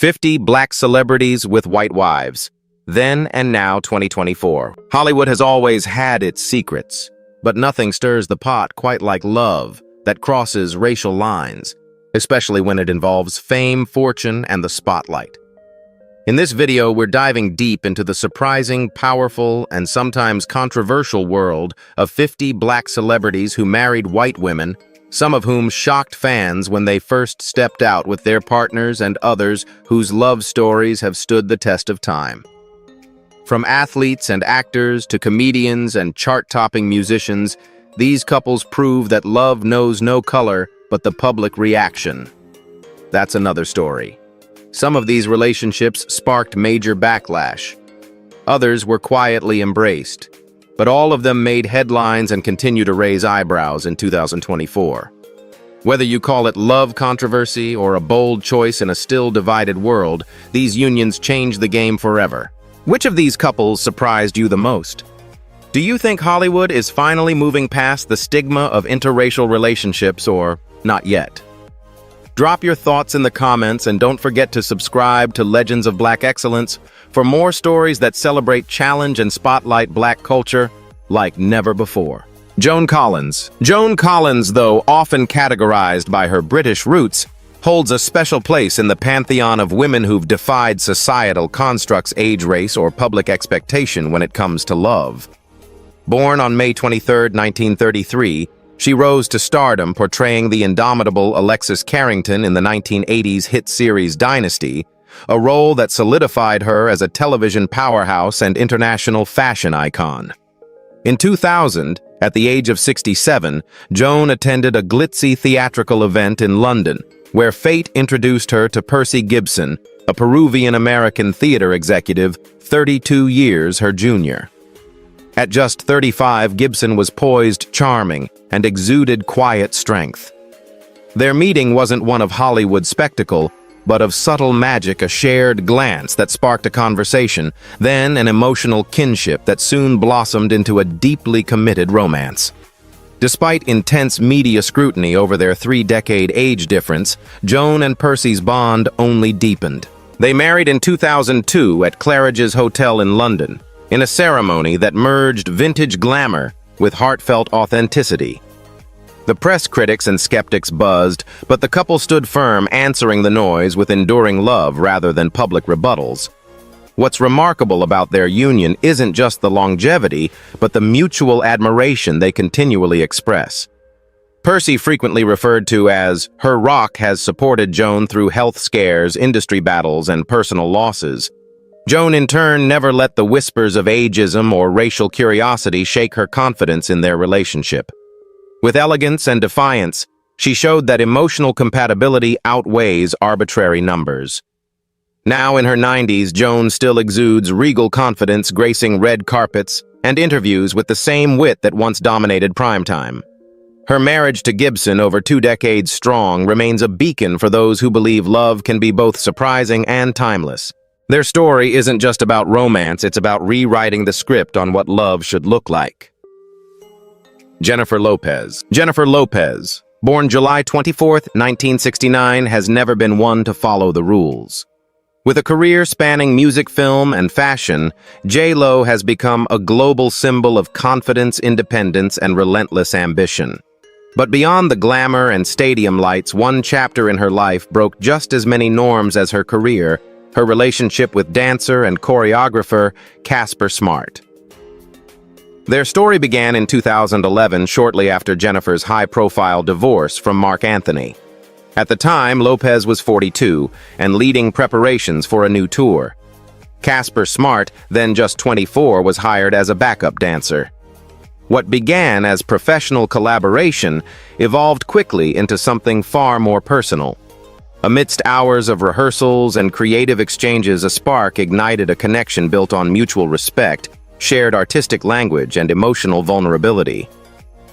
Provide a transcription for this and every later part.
50 black celebrities with white wives. Then and now 2024. Hollywood has always had its secrets, but nothing stirs the pot quite like love that crosses racial lines, especially when it involves fame, fortune, and the spotlight. In this video, we're diving deep into the surprising, powerful, and sometimes controversial world of 50 black celebrities who married white women, some of whom shocked fans when they first stepped out with their partners, and others whose love stories have stood the test of time. From athletes and actors to comedians and chart-topping musicians, these couples prove that love knows no color but the public reaction. That's another story. Some of these relationships sparked major backlash. Others were quietly embraced, but all of them made headlines and continue to raise eyebrows in 2024. Whether you call it love controversy or a bold choice in a still divided world, these unions change the game forever. Which of these couples surprised you the most? Do you think Hollywood is finally moving past the stigma of interracial relationships, or not yet? Drop your thoughts in the comments and don't forget to subscribe to Legends of Black Excellence for more stories that celebrate, challenge, and spotlight Black culture like never before. Joan Collins. Joan Collins, though often categorized by her British roots, holds a special place in the pantheon of women who've defied societal constructs, age, race, or public expectation when it comes to love. Born on May 23, 1933, she rose to stardom portraying the indomitable Alexis Carrington in the 1980s hit series Dynasty, a role that solidified her as a television powerhouse and international fashion icon. In 2000, at the age of 67, Joan attended a glitzy theatrical event in London, where fate introduced her to Percy Gibson, a Peruvian-American theater executive 32 years her junior. At just 35, Gibson was poised, charming, and exuded quiet strength. Their meeting wasn't one of Hollywood spectacle, but of subtle magic, a shared glance that sparked a conversation, then an emotional kinship that soon blossomed into a deeply committed romance. Despite intense media scrutiny over their 3-decade age difference, Joan and Percy's bond only deepened. They married in 2002 at Claridge's Hotel in London, in a ceremony that merged vintage glamour with heartfelt authenticity. The press critics and skeptics buzzed, but the couple stood firm, answering the noise with enduring love rather than public rebuttals. What's remarkable about their union isn't just the longevity, but the mutual admiration they continually express. Percy, frequently referred to as her rock, has supported Joan through health scares, industry battles, and personal losses. Joan, in turn, never let the whispers of ageism or racial curiosity shake her confidence in their relationship. With elegance and defiance, she showed that emotional compatibility outweighs arbitrary numbers. Now in her 90s, Joan still exudes regal confidence, gracing red carpets and interviews with the same wit that once dominated primetime. Her marriage to Gibson, over 2 decades strong, remains a beacon for those who believe love can be both surprising and timeless. Their story isn't just about romance, it's about rewriting the script on what love should look like. Jennifer Lopez. Jennifer Lopez, born July 24, 1969, has never been one to follow the rules. With a career spanning music, film, and fashion, J.Lo has become a global symbol of confidence, independence, and relentless ambition. But beyond the glamour and stadium lights, one chapter in her life broke just as many norms as her career: her relationship with dancer and choreographer Casper Smart. Their story began in 2011, shortly after Jennifer's high-profile divorce from Marc Anthony. At the time, Lopez was 42 and leading preparations for a new tour. Casper Smart, then just 24, was hired as a backup dancer. What began as professional collaboration evolved quickly into something far more personal. Amidst hours of rehearsals and creative exchanges, a spark ignited, a connection built on mutual respect, shared artistic language, and emotional vulnerability.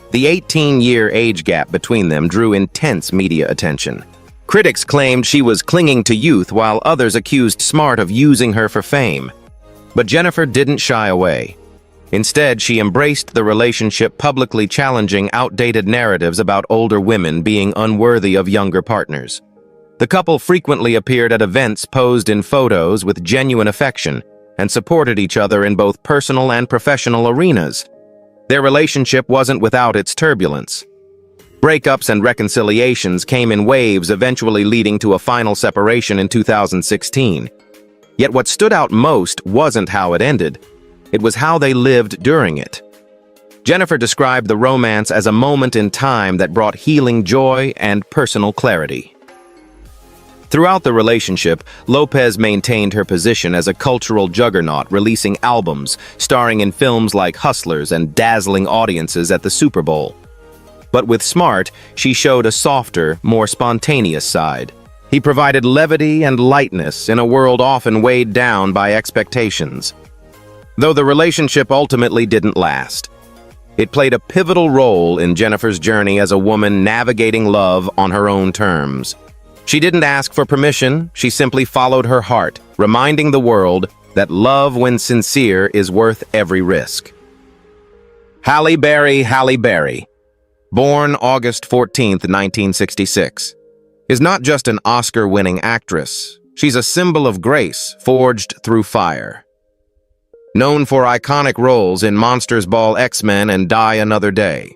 The 18-year age gap between them drew intense media attention. Critics claimed she was clinging to youth, while others accused Smart of using her for fame. But Jennifer didn't shy away. Instead, she embraced the relationship, publicly challenging outdated narratives about older women being unworthy of younger partners. The couple frequently appeared at events posed in photos with genuine affection and supported each other in both personal and professional arenas. Their relationship wasn't without its turbulence. Breakups and reconciliations came in waves, eventually leading to a final separation in 2016. Yet what stood out most wasn't how it ended. It was how they lived during it. Jennifer described the romance as a moment in time that brought healing joy and personal clarity. Throughout the relationship, Lopez maintained her position as a cultural juggernaut, releasing albums, starring in films like Hustlers and dazzling audiences at the Super Bowl. But with Smart, she showed a softer, more spontaneous side. He provided levity and lightness in a world often weighed down by expectations. Though the relationship ultimately didn't last, it played a pivotal role in Jennifer's journey as a woman navigating love on her own terms. She didn't ask for permission, she simply followed her heart, reminding the world that love, when sincere, is worth every risk. Halle Berry, born August 14, 1966, is not just an Oscar-winning actress. She's a symbol of grace forged through fire. Known for iconic roles in Monsters Ball, X-Men, and Die Another Day,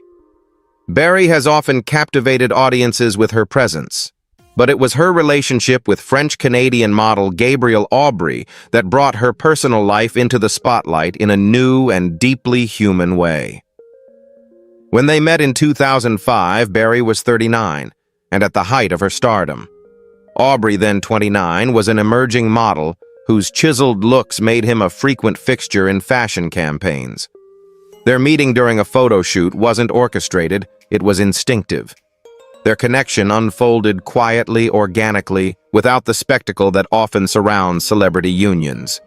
Berry has often captivated audiences with her presence. But it was her relationship with French-Canadian model Gabrielle Aubry that brought her personal life into the spotlight in a new and deeply human way. When they met in 2005, Berry was 39, and at the height of her stardom. Aubry, then 29, was an emerging model whose chiseled looks made him a frequent fixture in fashion campaigns. Their meeting during a photo shoot wasn't orchestrated, it was instinctive. Their connection unfolded quietly, organically, without the spectacle that often surrounds celebrity unions.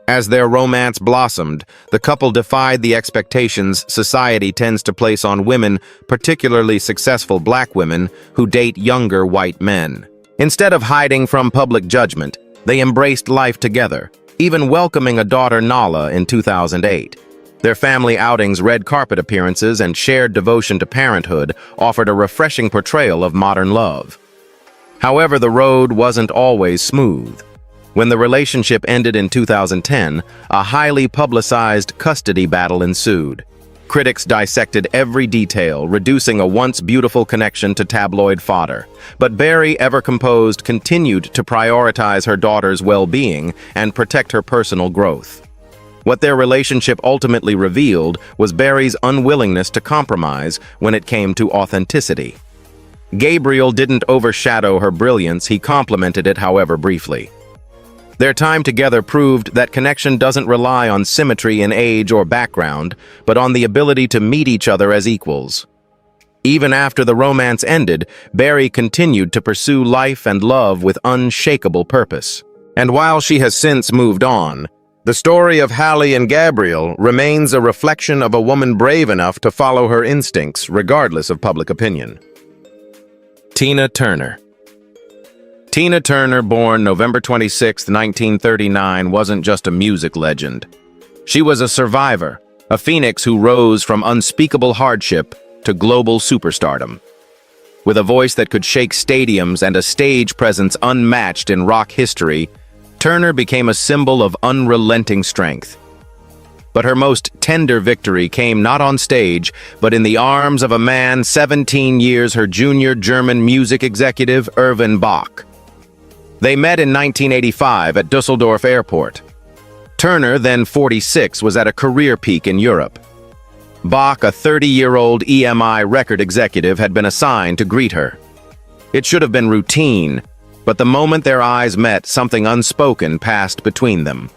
As their romance blossomed, the couple defied the expectations society tends to place on women, particularly successful black women, who date younger white men. Instead of hiding from public judgment, they embraced life together, even welcoming a daughter, Nala, in 2008. Their family outings, red carpet appearances, and shared devotion to parenthood offered a refreshing portrayal of modern love. However, the road wasn't always smooth. When the relationship ended in 2010, a highly publicized custody battle ensued. Critics dissected every detail, reducing a once beautiful connection to tabloid fodder. But Berry, ever composed, continued to prioritize her daughter's well-being and protect her personal growth. What their relationship ultimately revealed was Berry's unwillingness to compromise when it came to authenticity. Gabriel didn't overshadow her brilliance, he complemented it, however briefly. Their time together proved that connection doesn't rely on symmetry in age or background, but on the ability to meet each other as equals. Even after the romance ended, Berry continued to pursue life and love with unshakable purpose. And while she has since moved on, the story of Halle and Gabriel remains a reflection of a woman brave enough to follow her instincts regardless of public opinion. Tina Turner. Tina Turner, born November 26, 1939, wasn't just a music legend. She was a survivor, a phoenix who rose from unspeakable hardship to global superstardom. With a voice that could shake stadiums and a stage presence unmatched in rock history, Turner became a symbol of unrelenting strength. But her most tender victory came not on stage, but in the arms of a man 17 years her junior, German music executive, Erwin Bach. They met in 1985 at Düsseldorf Airport. Turner, then 46, was at a career peak in Europe. Bach, a 30-year-old EMI record executive, had been assigned to greet her. It should have been routine, but the moment their eyes met, something unspoken passed between them.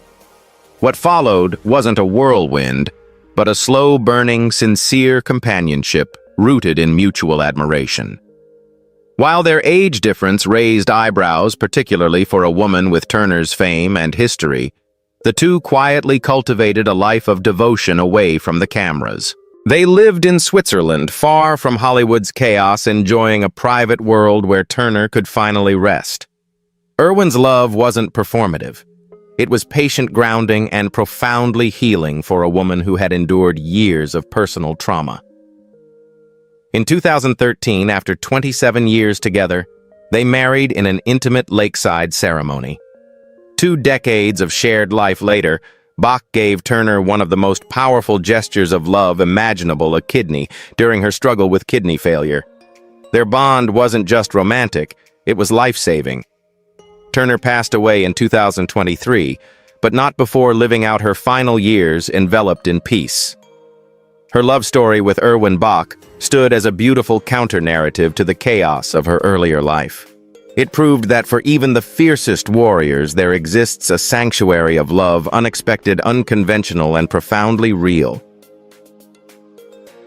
What followed wasn't a whirlwind, but a slow-burning, sincere companionship rooted in mutual admiration. While their age difference raised eyebrows, particularly for a woman with Turner's fame and history, the two quietly cultivated a life of devotion away from the cameras. They lived in Switzerland, far from Hollywood's chaos, enjoying a private world where Turner could finally rest. Erwin's love wasn't performative. It was patient grounding and profoundly healing for a woman who had endured years of personal trauma. In 2013, after 27 years together, They married in an intimate lakeside ceremony. 2 decades of shared life later, Bach gave Turner one of the most powerful gestures of love imaginable, a kidney, during her struggle with kidney failure. Their bond wasn't just romantic, it was life-saving. Turner passed away in 2023, but not before living out her final years enveloped in peace. Her love story with Erwin Bach stood as a beautiful counter-narrative to the chaos of her earlier life. It proved that for even the fiercest warriors, there exists a sanctuary of love, unexpected, unconventional, and profoundly real.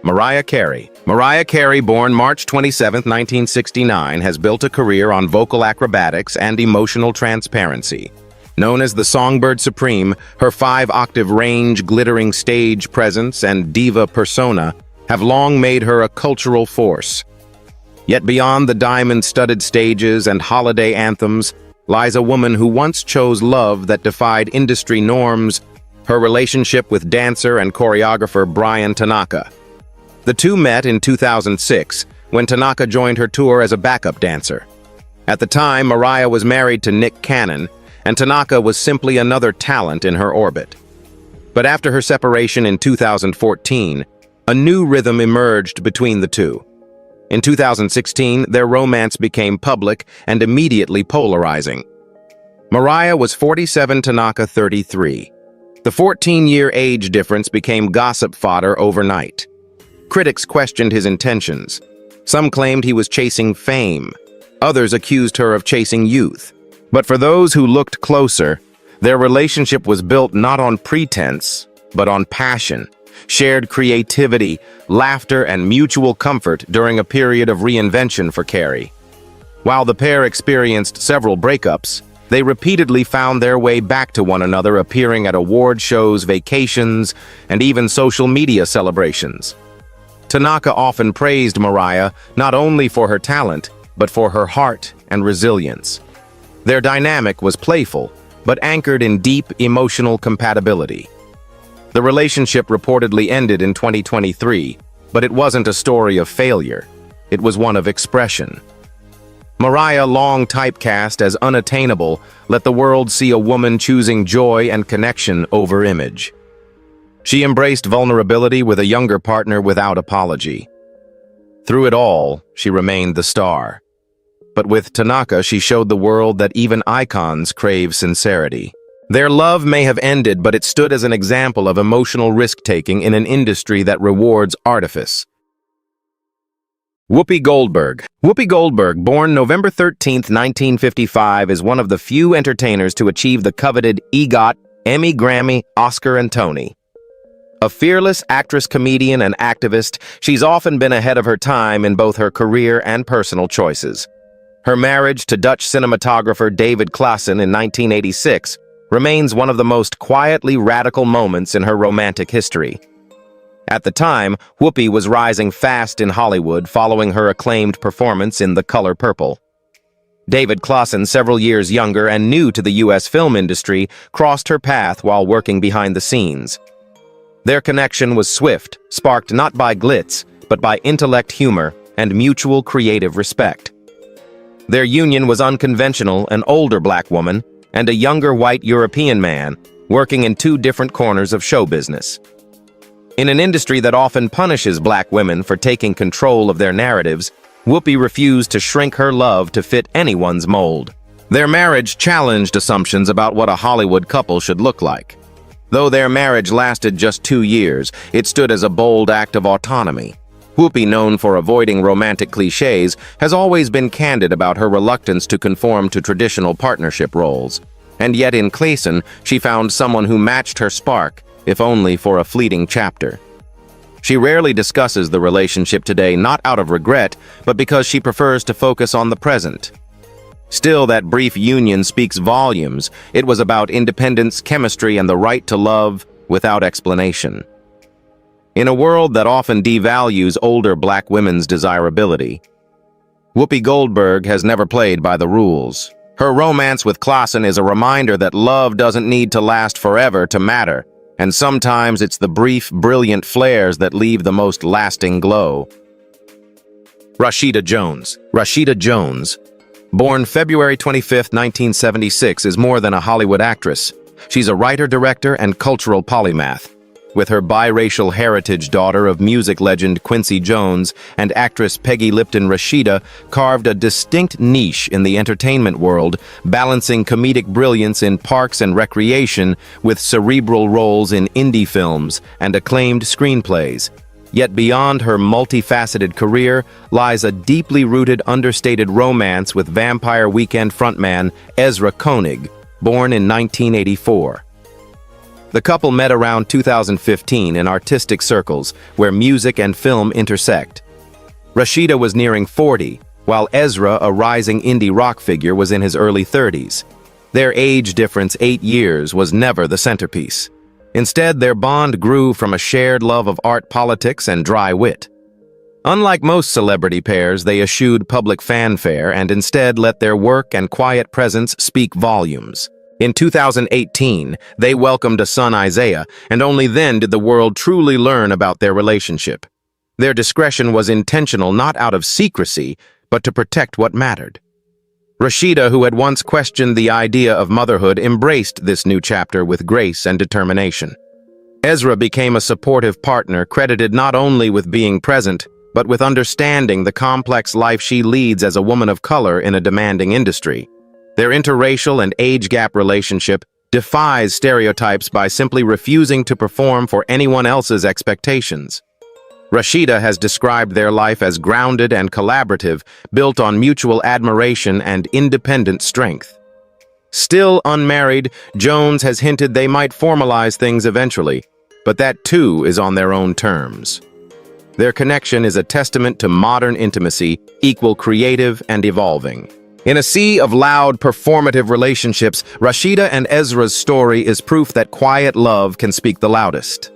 Mariah Carey. Mariah Carey, born March 27, 1969, has built a career on vocal acrobatics and emotional transparency. Known as the Songbird Supreme, her 5-octave range, glittering stage presence, and diva persona have long made her a cultural force. Yet beyond the diamond-studded stages and holiday anthems lies a woman who once chose love that defied industry norms, her relationship with dancer and choreographer Bryan Tanaka. The two met in 2006 when Tanaka joined her tour as a backup dancer. At the time, Mariah was married to Nick Cannon, and Tanaka was simply another talent in her orbit. But after her separation in 2014, a new rhythm emerged between the two. In 2016, their romance became public and immediately polarizing. Mariah was 47, Tanaka 33. The 14-year age difference became gossip fodder overnight. Critics questioned his intentions. Some claimed he was chasing fame. Others accused her of chasing youth. But for those who looked closer, their relationship was built not on pretense, but on passion, shared creativity, laughter, and mutual comfort during a period of reinvention for Carey. While the pair experienced several breakups, they repeatedly found their way back to one another, appearing at award shows, vacations, and even social media celebrations. Tanaka often praised Mariah not only for her talent, but for her heart and resilience. Their dynamic was playful, but anchored in deep emotional compatibility. The relationship reportedly ended in 2023, but it wasn't a story of failure. It was one of expression. Mariah, long typecast as unattainable, let the world see a woman choosing joy and connection over image. She embraced vulnerability with a younger partner without apology. Through it all, she remained the star. But with Tanaka, she showed the world that even icons crave sincerity. Their love may have ended, but it stood as an example of emotional risk-taking in an industry that rewards artifice. Whoopi Goldberg. Whoopi Goldberg, born November 13, 1955, is one of the few entertainers to achieve the coveted EGOT, Emmy, Grammy, Oscar, and Tony. A fearless actress, comedian, and activist, she's often been ahead of her time in both her career and personal choices. Her marriage to Dutch cinematographer David Claassen in 1986 remains one of the most quietly radical moments in her romantic history. At the time, Whoopi was rising fast in Hollywood following her acclaimed performance in The Color Purple. David Claassen, several years younger and new to the U.S. film industry, crossed her path while working behind the scenes. Their connection was swift, sparked not by glitz, but by intellect, humor, and mutual creative respect. Their union was unconventional: an older black woman and a younger white European man working in two different corners of show business. In an industry that often punishes black women for taking control of their narratives, Whoopi refused to shrink her love to fit anyone's mold. Their marriage challenged assumptions about what a Hollywood couple should look like. Though their marriage lasted just 2 years, it stood as a bold act of autonomy. Whoopi, known for avoiding romantic cliches, has always been candid about her reluctance to conform to traditional partnership roles. And yet in Claassen, she found someone who matched her spark, if only for a fleeting chapter. She rarely discusses the relationship today, not out of regret, but because she prefers to focus on the present. Still, that brief union speaks volumes. It was about independence, chemistry, and the right to love without explanation. In a world that often devalues older black women's desirability, Whoopi Goldberg has never played by the rules. Her romance with Claassen is a reminder that love doesn't need to last forever to matter, and sometimes it's the brief, brilliant flares that leave the most lasting glow. Rashida Jones. Rashida Jones, Born February 25, 1976, is more than a Hollywood actress. She's a writer, director, and cultural polymath. With her biracial heritage, daughter of music legend Quincy Jones and actress Peggy Lipton, Rashida carved a distinct niche in the entertainment world, balancing comedic brilliance in Parks and Recreation with cerebral roles in indie films and acclaimed screenplays. Yet beyond her multifaceted career lies a deeply rooted, understated romance with Vampire Weekend frontman Ezra Koenig, born in 1984. The couple met around 2015 in artistic circles where music and film intersect. Rashida was nearing 40, while Ezra, a rising indie rock figure, was in his early 30s. Their age difference, 8 years, was never the centerpiece. Instead, their bond grew from a shared love of art, politics, and dry wit. Unlike most celebrity pairs, they eschewed public fanfare and instead let their work and quiet presence speak volumes. In 2018, they welcomed a son, Isaiah, and only then did the world truly learn about their relationship. Their discretion was intentional, not out of secrecy, but to protect what mattered. Rashida, who had once questioned the idea of motherhood, embraced this new chapter with grace and determination. Ezra became a supportive partner, credited not only with being present, but with understanding the complex life she leads as a woman of color in a demanding industry. Their interracial and age gap relationship defies stereotypes by simply refusing to perform for anyone else's expectations. Rashida has described their life as grounded and collaborative, built on mutual admiration and independent strength. Still unmarried, Jones has hinted they might formalize things eventually, but that too is on their own terms. Their connection is a testament to modern intimacy, equal creative and evolving. In a sea of loud, performative relationships, Rashida and Ezra's story is proof that quiet love can speak the loudest.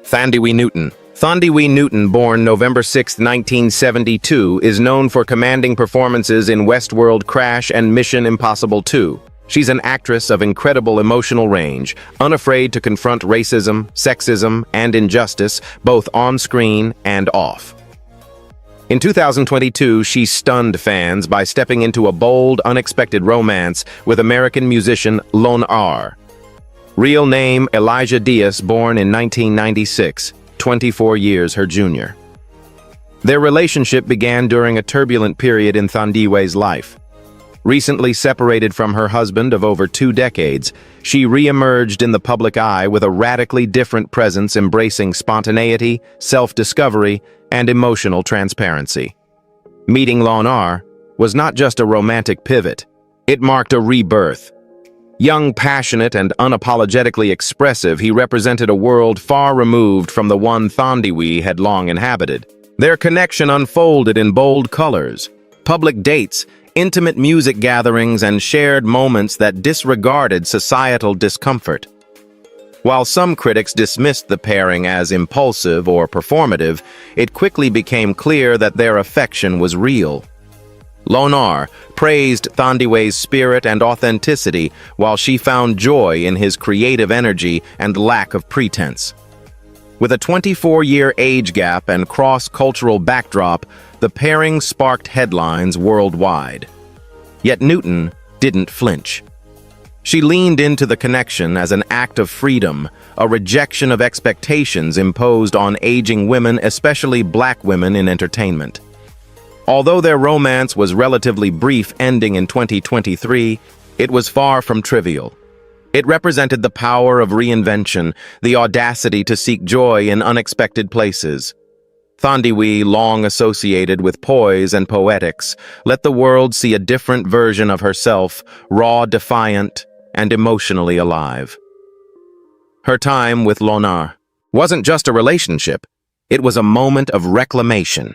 Thandiwe Newton. Thandiwe Newton, born November 6, 1972, is known for commanding performances in Westworld, Crash, and Mission Impossible 2. She's an actress of incredible emotional range, unafraid to confront racism, sexism, and injustice, both on screen and off. In 2022, she stunned fans by stepping into a bold, unexpected romance with American musician Lon-R. Real name Elijah Diaz, born in 1996. 24 years her junior. Their relationship began during a turbulent period in Thandiwe's life. Recently separated from her husband of over 2 decades, she re-emerged in the public eye with a radically different presence, embracing spontaneity, self-discovery, and emotional transparency. Meeting Lon-R was not just a romantic pivot, it marked a rebirth. Young, passionate, and unapologetically expressive, he represented a world far removed from the one Thandiwe had long inhabited. Their connection unfolded in bold colors, public dates, intimate music gatherings, and shared moments that disregarded societal discomfort. While some critics dismissed the pairing as impulsive or performative, it quickly became clear that their affection was real. Lon-R praised Thandiwe's spirit and authenticity, while she found joy in his creative energy and lack of pretense. With a 24-year age gap and cross-cultural backdrop, the pairing sparked headlines worldwide. Yet Newton didn't flinch. She leaned into the connection as an act of freedom, a rejection of expectations imposed on aging women, especially Black women in entertainment. Although their romance was relatively brief, ending in 2023, it was far from trivial. It represented the power of reinvention, the audacity to seek joy in unexpected places. Thandiwe, long associated with poise and poetics, let the world see a different version of herself, raw, defiant, and emotionally alive. Her time with Lon-R wasn't just a relationship, it was a moment of reclamation.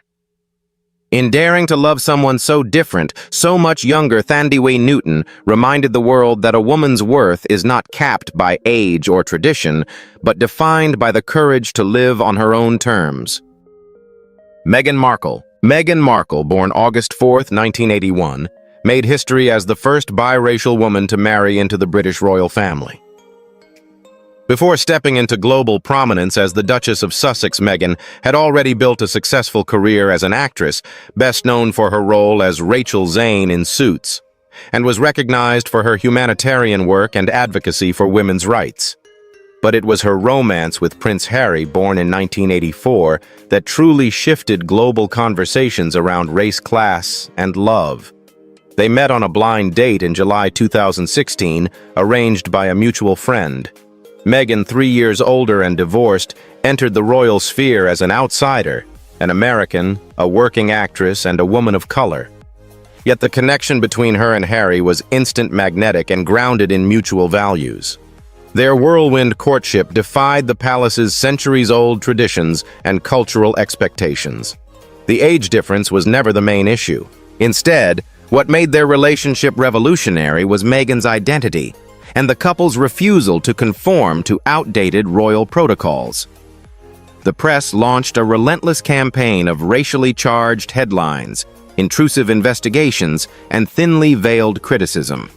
In daring to love someone so different, so much younger, Thandiwe Newton reminded the world that a woman's worth is not capped by age or tradition, but defined by the courage to live on her own terms. Meghan Markle. Meghan Markle, born August 4, 1981, made history as the first biracial woman to marry into the British royal family. Before stepping into global prominence as the Duchess of Sussex, Meghan had already built a successful career as an actress, best known for her role as Rachel Zane in Suits, and was recognized for her humanitarian work and advocacy for women's rights. But it was her romance with Prince Harry, born in 1984, that truly shifted global conversations around race, class, and love. They met on a blind date in July 2016, arranged by a mutual friend. Meghan, 3 years older and divorced, entered the royal sphere as an outsider, an American, a working actress, and a woman of color. Yet the connection between her and Harry was instant, magnetic, and grounded in mutual values. Their whirlwind courtship defied the palace's centuries-old traditions and cultural expectations. The age difference was never the main issue. Instead, what made their relationship revolutionary was Meghan's identity and the couple's refusal to conform to outdated royal protocols. The press launched a relentless campaign of racially charged headlines, intrusive investigations, and thinly veiled criticism.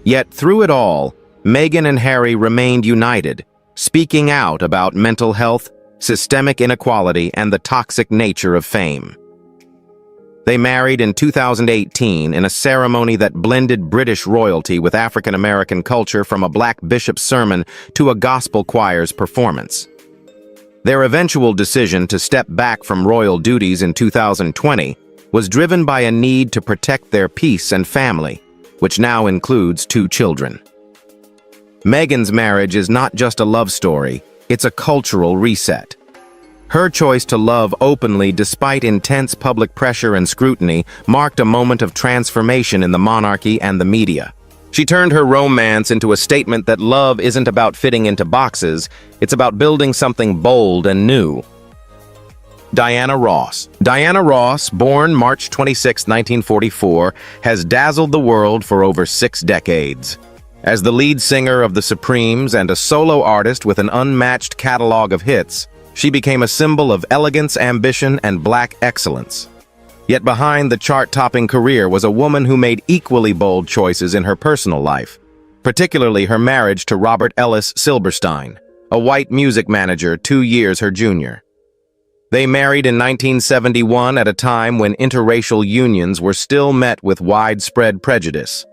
Yet through it all, Meghan and Harry remained united, speaking out about mental health, systemic inequality, and the toxic nature of fame. They married in 2018 in a ceremony that blended British royalty with African-American culture, from a black bishop's sermon to a gospel choir's performance. Their eventual decision to step back from royal duties in 2020 was driven by a need to protect their peace and family, which now includes 2 children. Meghan's marriage is not just a love story, it's a cultural reset. Her choice to love openly despite intense public pressure and scrutiny marked a moment of transformation in the monarchy and the media. She turned her romance into a statement that love isn't about fitting into boxes, it's about building something bold and new. Diana Ross. Diana Ross, born March 26, 1944, has dazzled the world for over 6 decades. As the lead singer of the Supremes and a solo artist with an unmatched catalog of hits, she became a symbol of elegance, ambition, and black excellence. Yet behind the chart-topping career was a woman who made equally bold choices in her personal life, particularly her marriage to Robert Ellis Silberstein, a white music manager 2 years her junior. They married in 1971 at a time when interracial unions were still met with widespread prejudice.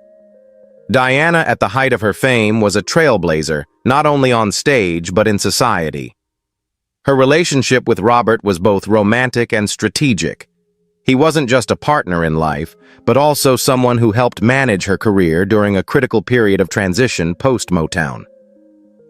Diana, at the height of her fame, was a trailblazer, not only on stage but in society. Her relationship with Robert was both romantic and strategic. He wasn't just a partner in life, but also someone who helped manage her career during a critical period of transition post-Motown.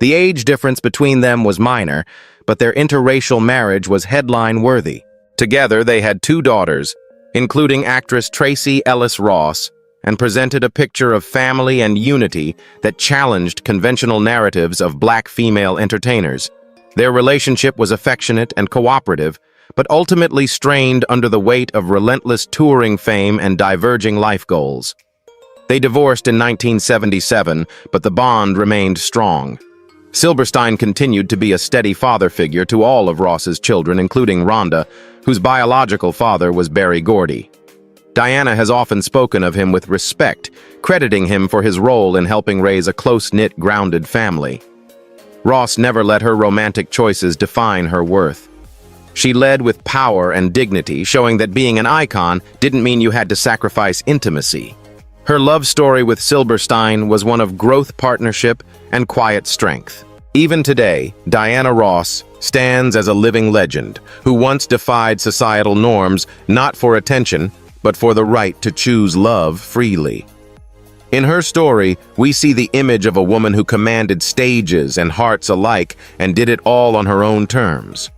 The age difference between them was minor, but their interracial marriage was headline-worthy. Together, they had 2 daughters, including actress Tracee Ellis Ross, and presented a picture of family and unity that challenged conventional narratives of black female entertainers. Their relationship was affectionate and cooperative, but ultimately strained under the weight of relentless touring fame and diverging life goals. They divorced in 1977, but the bond remained strong. Silberstein continued to be a steady father figure to all of Ross's children, including Rhonda, whose biological father was Berry Gordy. Diana has often spoken of him with respect, crediting him for his role in helping raise a close-knit, grounded family. Ross never let her romantic choices define her worth. She led with power and dignity, showing that being an icon didn't mean you had to sacrifice intimacy. Her love story with Silberstein was one of growth, partnership, and quiet strength. Even today, Diana Ross stands as a living legend who once defied societal norms, not for attention, but for the right to choose love freely. In her story, we see the image of a woman who commanded stages and hearts alike and did it all on her own terms.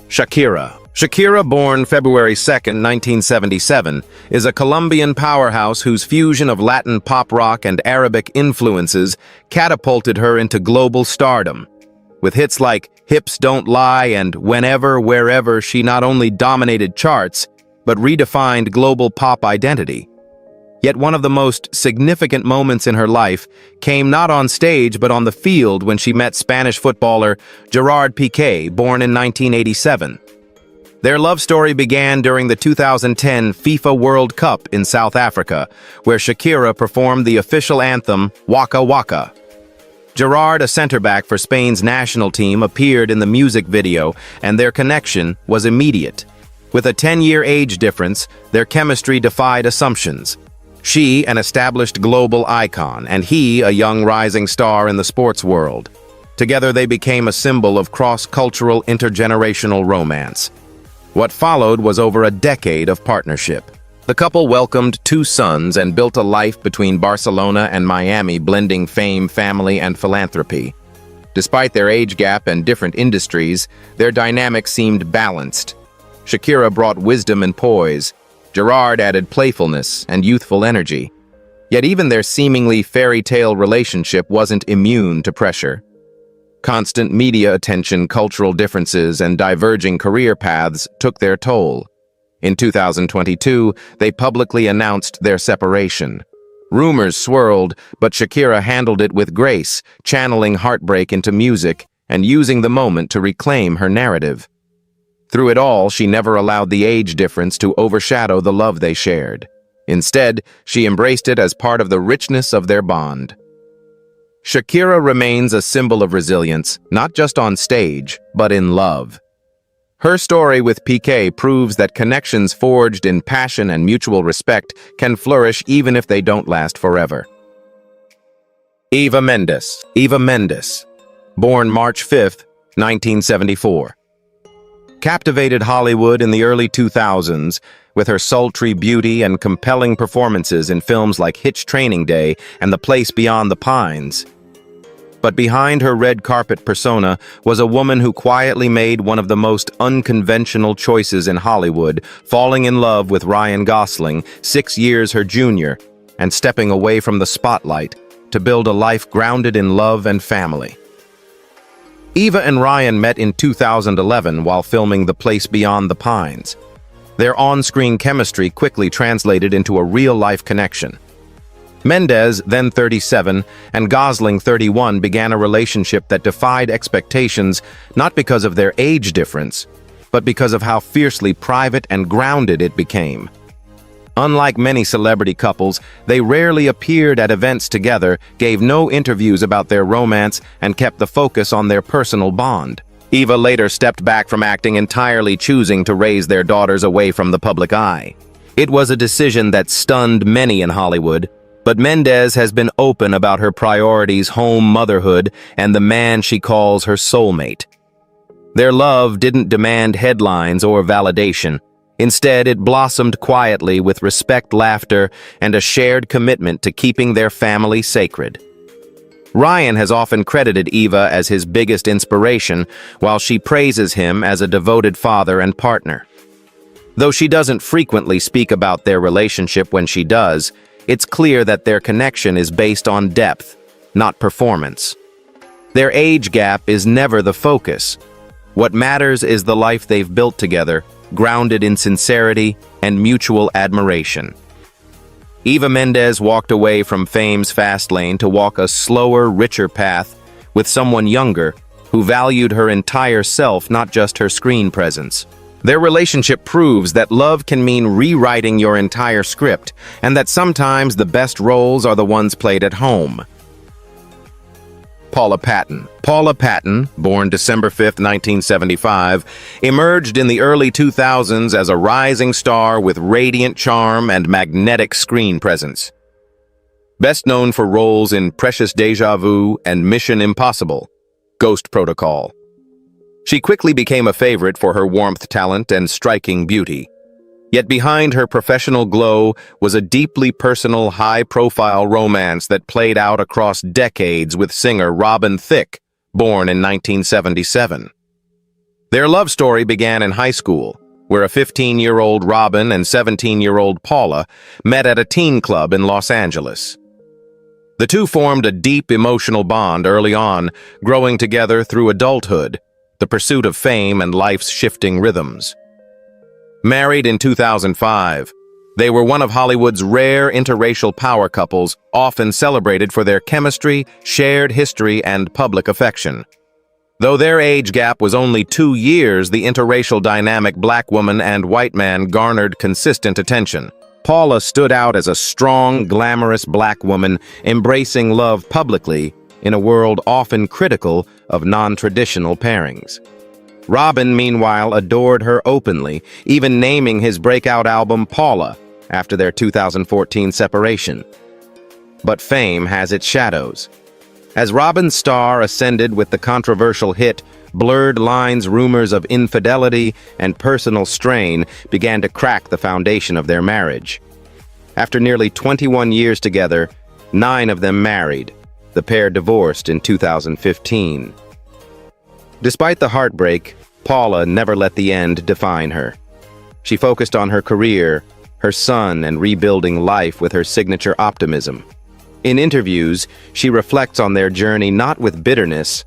Shakira. Shakira, born February 2, 1977, is a Colombian powerhouse whose fusion of Latin pop rock and Arabic influences catapulted her into global stardom. With hits like Hips Don't Lie and Whenever, Wherever, she not only dominated charts, but redefined global pop identity. Yet one of the most significant moments in her life came not on stage but on the field when she met Spanish footballer Gerard Piqué, born in 1987. Their love story began during the 2010 FIFA World Cup in South Africa, where Shakira performed the official anthem, Waka Waka. Gerard, a center-back for Spain's national team, appeared in the music video, and their connection was immediate. With a 10-year age difference, their chemistry defied assumptions. She, an established global icon, and he, a young rising star in the sports world. Together they became a symbol of cross-cultural intergenerational romance. What followed was over a decade of partnership. The couple welcomed 2 sons and built a life between Barcelona and Miami, blending fame, family, and philanthropy. Despite their age gap and different industries, their dynamic seemed balanced. Shakira brought wisdom and poise. Gerard added playfulness and youthful energy. Yet even their seemingly fairy tale relationship wasn't immune to pressure. Constant media attention, cultural differences, and diverging career paths took their toll. In 2022, they publicly announced their separation. Rumors swirled, but Shakira handled it with grace, channeling heartbreak into music and using the moment to reclaim her narrative. Through it all, she never allowed the age difference to overshadow the love they shared. Instead, she embraced it as part of the richness of their bond. Shakira remains a symbol of resilience, not just on stage, but in love. Her story with Piqué proves that connections forged in passion and mutual respect can flourish even if they don't last forever. Eva Mendes. Eva Mendes, born March 5, 1974. Captivated Hollywood in the early 2000s with her sultry beauty and compelling performances in films like Hitch Training Day and The Place Beyond the Pines. But behind her red carpet persona was a woman who quietly made one of the most unconventional choices in Hollywood, falling in love with Ryan Gosling, 6 years her junior, and stepping away from the spotlight to build a life grounded in love and family. Eva and Ryan met in 2011 while filming The Place Beyond the Pines. Their on-screen chemistry quickly translated into a real-life connection. Mendes, then 37, and Gosling, 31, began a relationship that defied expectations not because of their age difference, but because of how fiercely private and grounded it became. Unlike many celebrity couples, they rarely appeared at events together, gave no interviews about their romance, and kept the focus on their personal bond. Eva later stepped back from acting, entirely choosing to raise their daughters away from the public eye. It was a decision that stunned many in Hollywood, but Mendes has been open about her priorities: home, motherhood, and the man she calls her soulmate. Their love didn't demand headlines or validation. Instead, it blossomed quietly with respect, laughter, and a shared commitment to keeping their family sacred. Ryan has often credited Eva as his biggest inspiration, while she praises him as a devoted father and partner. Though she doesn't frequently speak about their relationship, when she does, it's clear that their connection is based on depth, not performance. Their age gap is never the focus. What matters is the life they've built together, grounded in sincerity and mutual admiration. Eva Mendes walked away from fame's fast lane to walk a slower, richer path with someone younger who valued her entire self, not just her screen presence. Their relationship proves that love can mean rewriting your entire script, and that sometimes the best roles are the ones played at home. Paula Patton. Paula Patton, born December 5, 1975, emerged in the early 2000s as a rising star with radiant charm and magnetic screen presence. Best known for roles in Precious Deja Vu and Mission Impossible: Ghost Protocol. She quickly became a favorite for her warmth, talent, and striking beauty. Yet behind her professional glow was a deeply personal, high-profile romance that played out across decades with singer Robin Thicke, born in 1977. Their love story began in high school, where a 15-year-old Robin and 17-year-old Paula met at a teen club in Los Angeles. The two formed a deep emotional bond early on, growing together through adulthood, the pursuit of fame, and life's shifting rhythms. Married in 2005, they were one of Hollywood's rare interracial power couples, often celebrated for their chemistry, shared history, and public affection. Though their age gap was only 2 years, the interracial dynamic black woman and white man garnered consistent attention. Paula stood out as a strong, glamorous black woman, embracing love publicly, in a world often critical of non-traditional pairings. Robin, meanwhile, adored her openly, even naming his breakout album Paula after their 2014 separation. But fame has its shadows. As Robin's star ascended with the controversial hit, blurred lines, rumors of infidelity, and personal strain began to crack the foundation of their marriage. After nearly 21 years together, 9 of them married. The pair divorced in 2015. Despite the heartbreak, Paula never let the end define her. She focused on her career, her son, and rebuilding life with her signature optimism. In interviews, she reflects on their journey not with bitterness,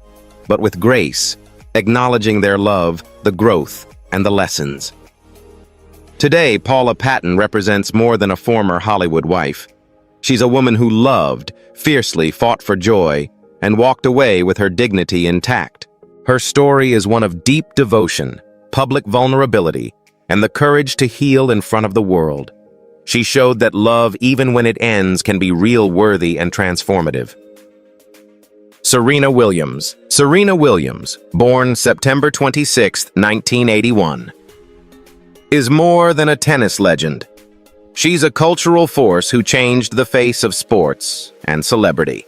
but with grace, acknowledging their love, the growth, and the lessons. Today, Paula Patton represents more than a former Hollywood wife. She's a woman who loved, fiercely fought for joy, and walked away with her dignity intact. Her story is one of deep devotion, public vulnerability, and the courage to heal in front of the world. She showed that love, even when it ends, can be real, worthy, and transformative. Serena Williams. Serena Williams, born September 26, 1981, is more than a tennis legend. She's a cultural force who changed the face of sports and celebrity.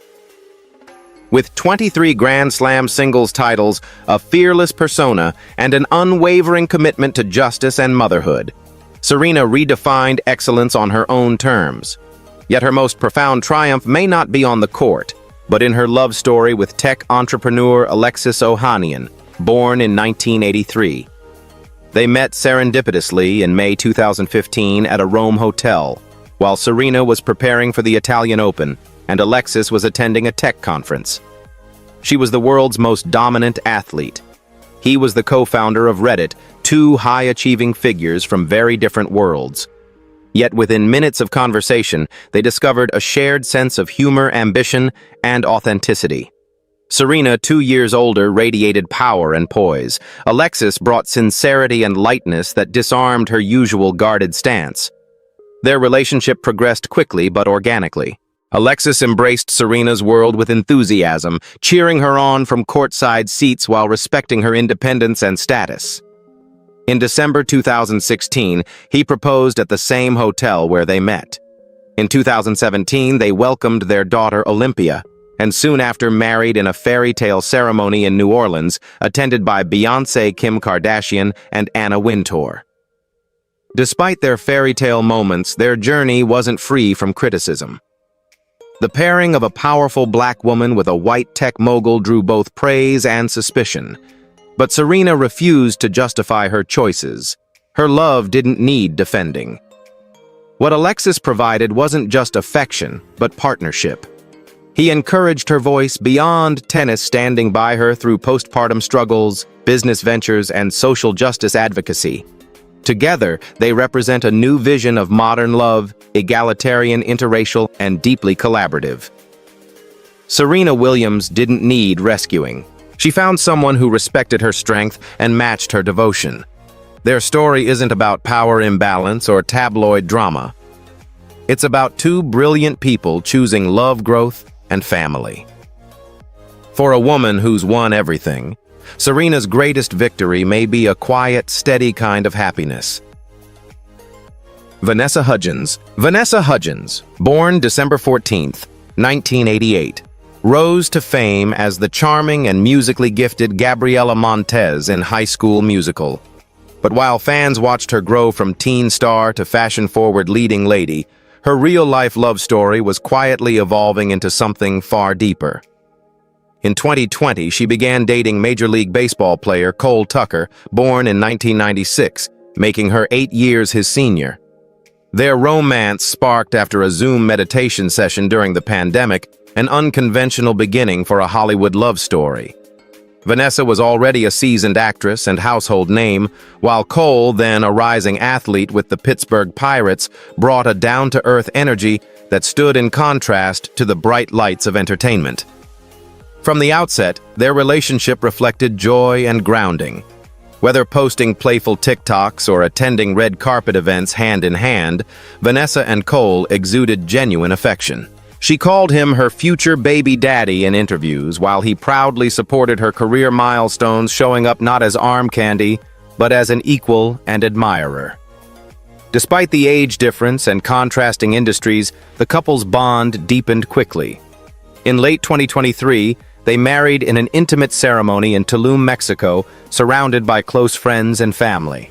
With 23 Grand Slam singles titles, a fearless persona, and an unwavering commitment to justice and motherhood, Serena redefined excellence on her own terms. Yet her most profound triumph may not be on the court, but in her love story with tech entrepreneur Alexis Ohanian, born in 1983. They met serendipitously in May 2015 at a Rome hotel, while Serena was preparing for the Italian Open and Alexis was attending a tech conference. She was the world's most dominant athlete. He was the co-founder of Reddit, 2 high-achieving figures from very different worlds. Yet within minutes of conversation, they discovered a shared sense of humor, ambition, and authenticity. Serena, 2 years older, radiated power and poise. Alexis brought sincerity and lightness that disarmed her usual guarded stance. Their relationship progressed quickly but organically. Alexis embraced Serena's world with enthusiasm, cheering her on from courtside seats while respecting her independence and status. In December 2016, he proposed at the same hotel where they met. In 2017, they welcomed their daughter Olympia, and soon after married in a fairy tale ceremony in New Orleans, attended by Beyoncé, Kim Kardashian, and Anna Wintour. Despite their fairy tale moments, their journey wasn't free from criticism. The pairing of a powerful black woman with a white tech mogul drew both praise and suspicion. But Serena refused to justify her choices. Her love didn't need defending. What Alexis provided wasn't just affection, but partnership. He encouraged her voice beyond tennis, standing by her through postpartum struggles, business ventures, and social justice advocacy. Together, they represent a new vision of modern love, egalitarian, interracial, and deeply collaborative. Serena Williams didn't need rescuing. She found someone who respected her strength and matched her devotion. Their story isn't about power imbalance or tabloid drama. It's about 2 brilliant people choosing love, growth, and family. For a woman who's won everything, Serena's greatest victory may be a quiet, steady kind of happiness. Vanessa Hudgens. Vanessa Hudgens, born December 14, 1988, rose to fame as the charming and musically gifted Gabriela Montez in High School Musical. But while fans watched her grow from teen star to fashion-forward leading lady, her real-life love story was quietly evolving into something far deeper. In 2020, she began dating Major League Baseball player Cole Tucker, born in 1996, making her 8 years his senior. Their romance sparked after a Zoom meditation session during the pandemic, an unconventional beginning for a Hollywood love story. Vanessa was already a seasoned actress and household name, while Cole, then a rising athlete with the Pittsburgh Pirates, brought a down-to-earth energy that stood in contrast to the bright lights of entertainment. From the outset, their relationship reflected joy and grounding. Whether posting playful TikToks or attending red carpet events hand in hand, Vanessa and Cole exuded genuine affection. She called him her future baby daddy in interviews, while he proudly supported her career milestones, showing up not as arm candy, but as an equal and admirer. Despite the age difference and contrasting industries, the couple's bond deepened quickly. In late 2023, they married in an intimate ceremony in Tulum, Mexico, surrounded by close friends and family.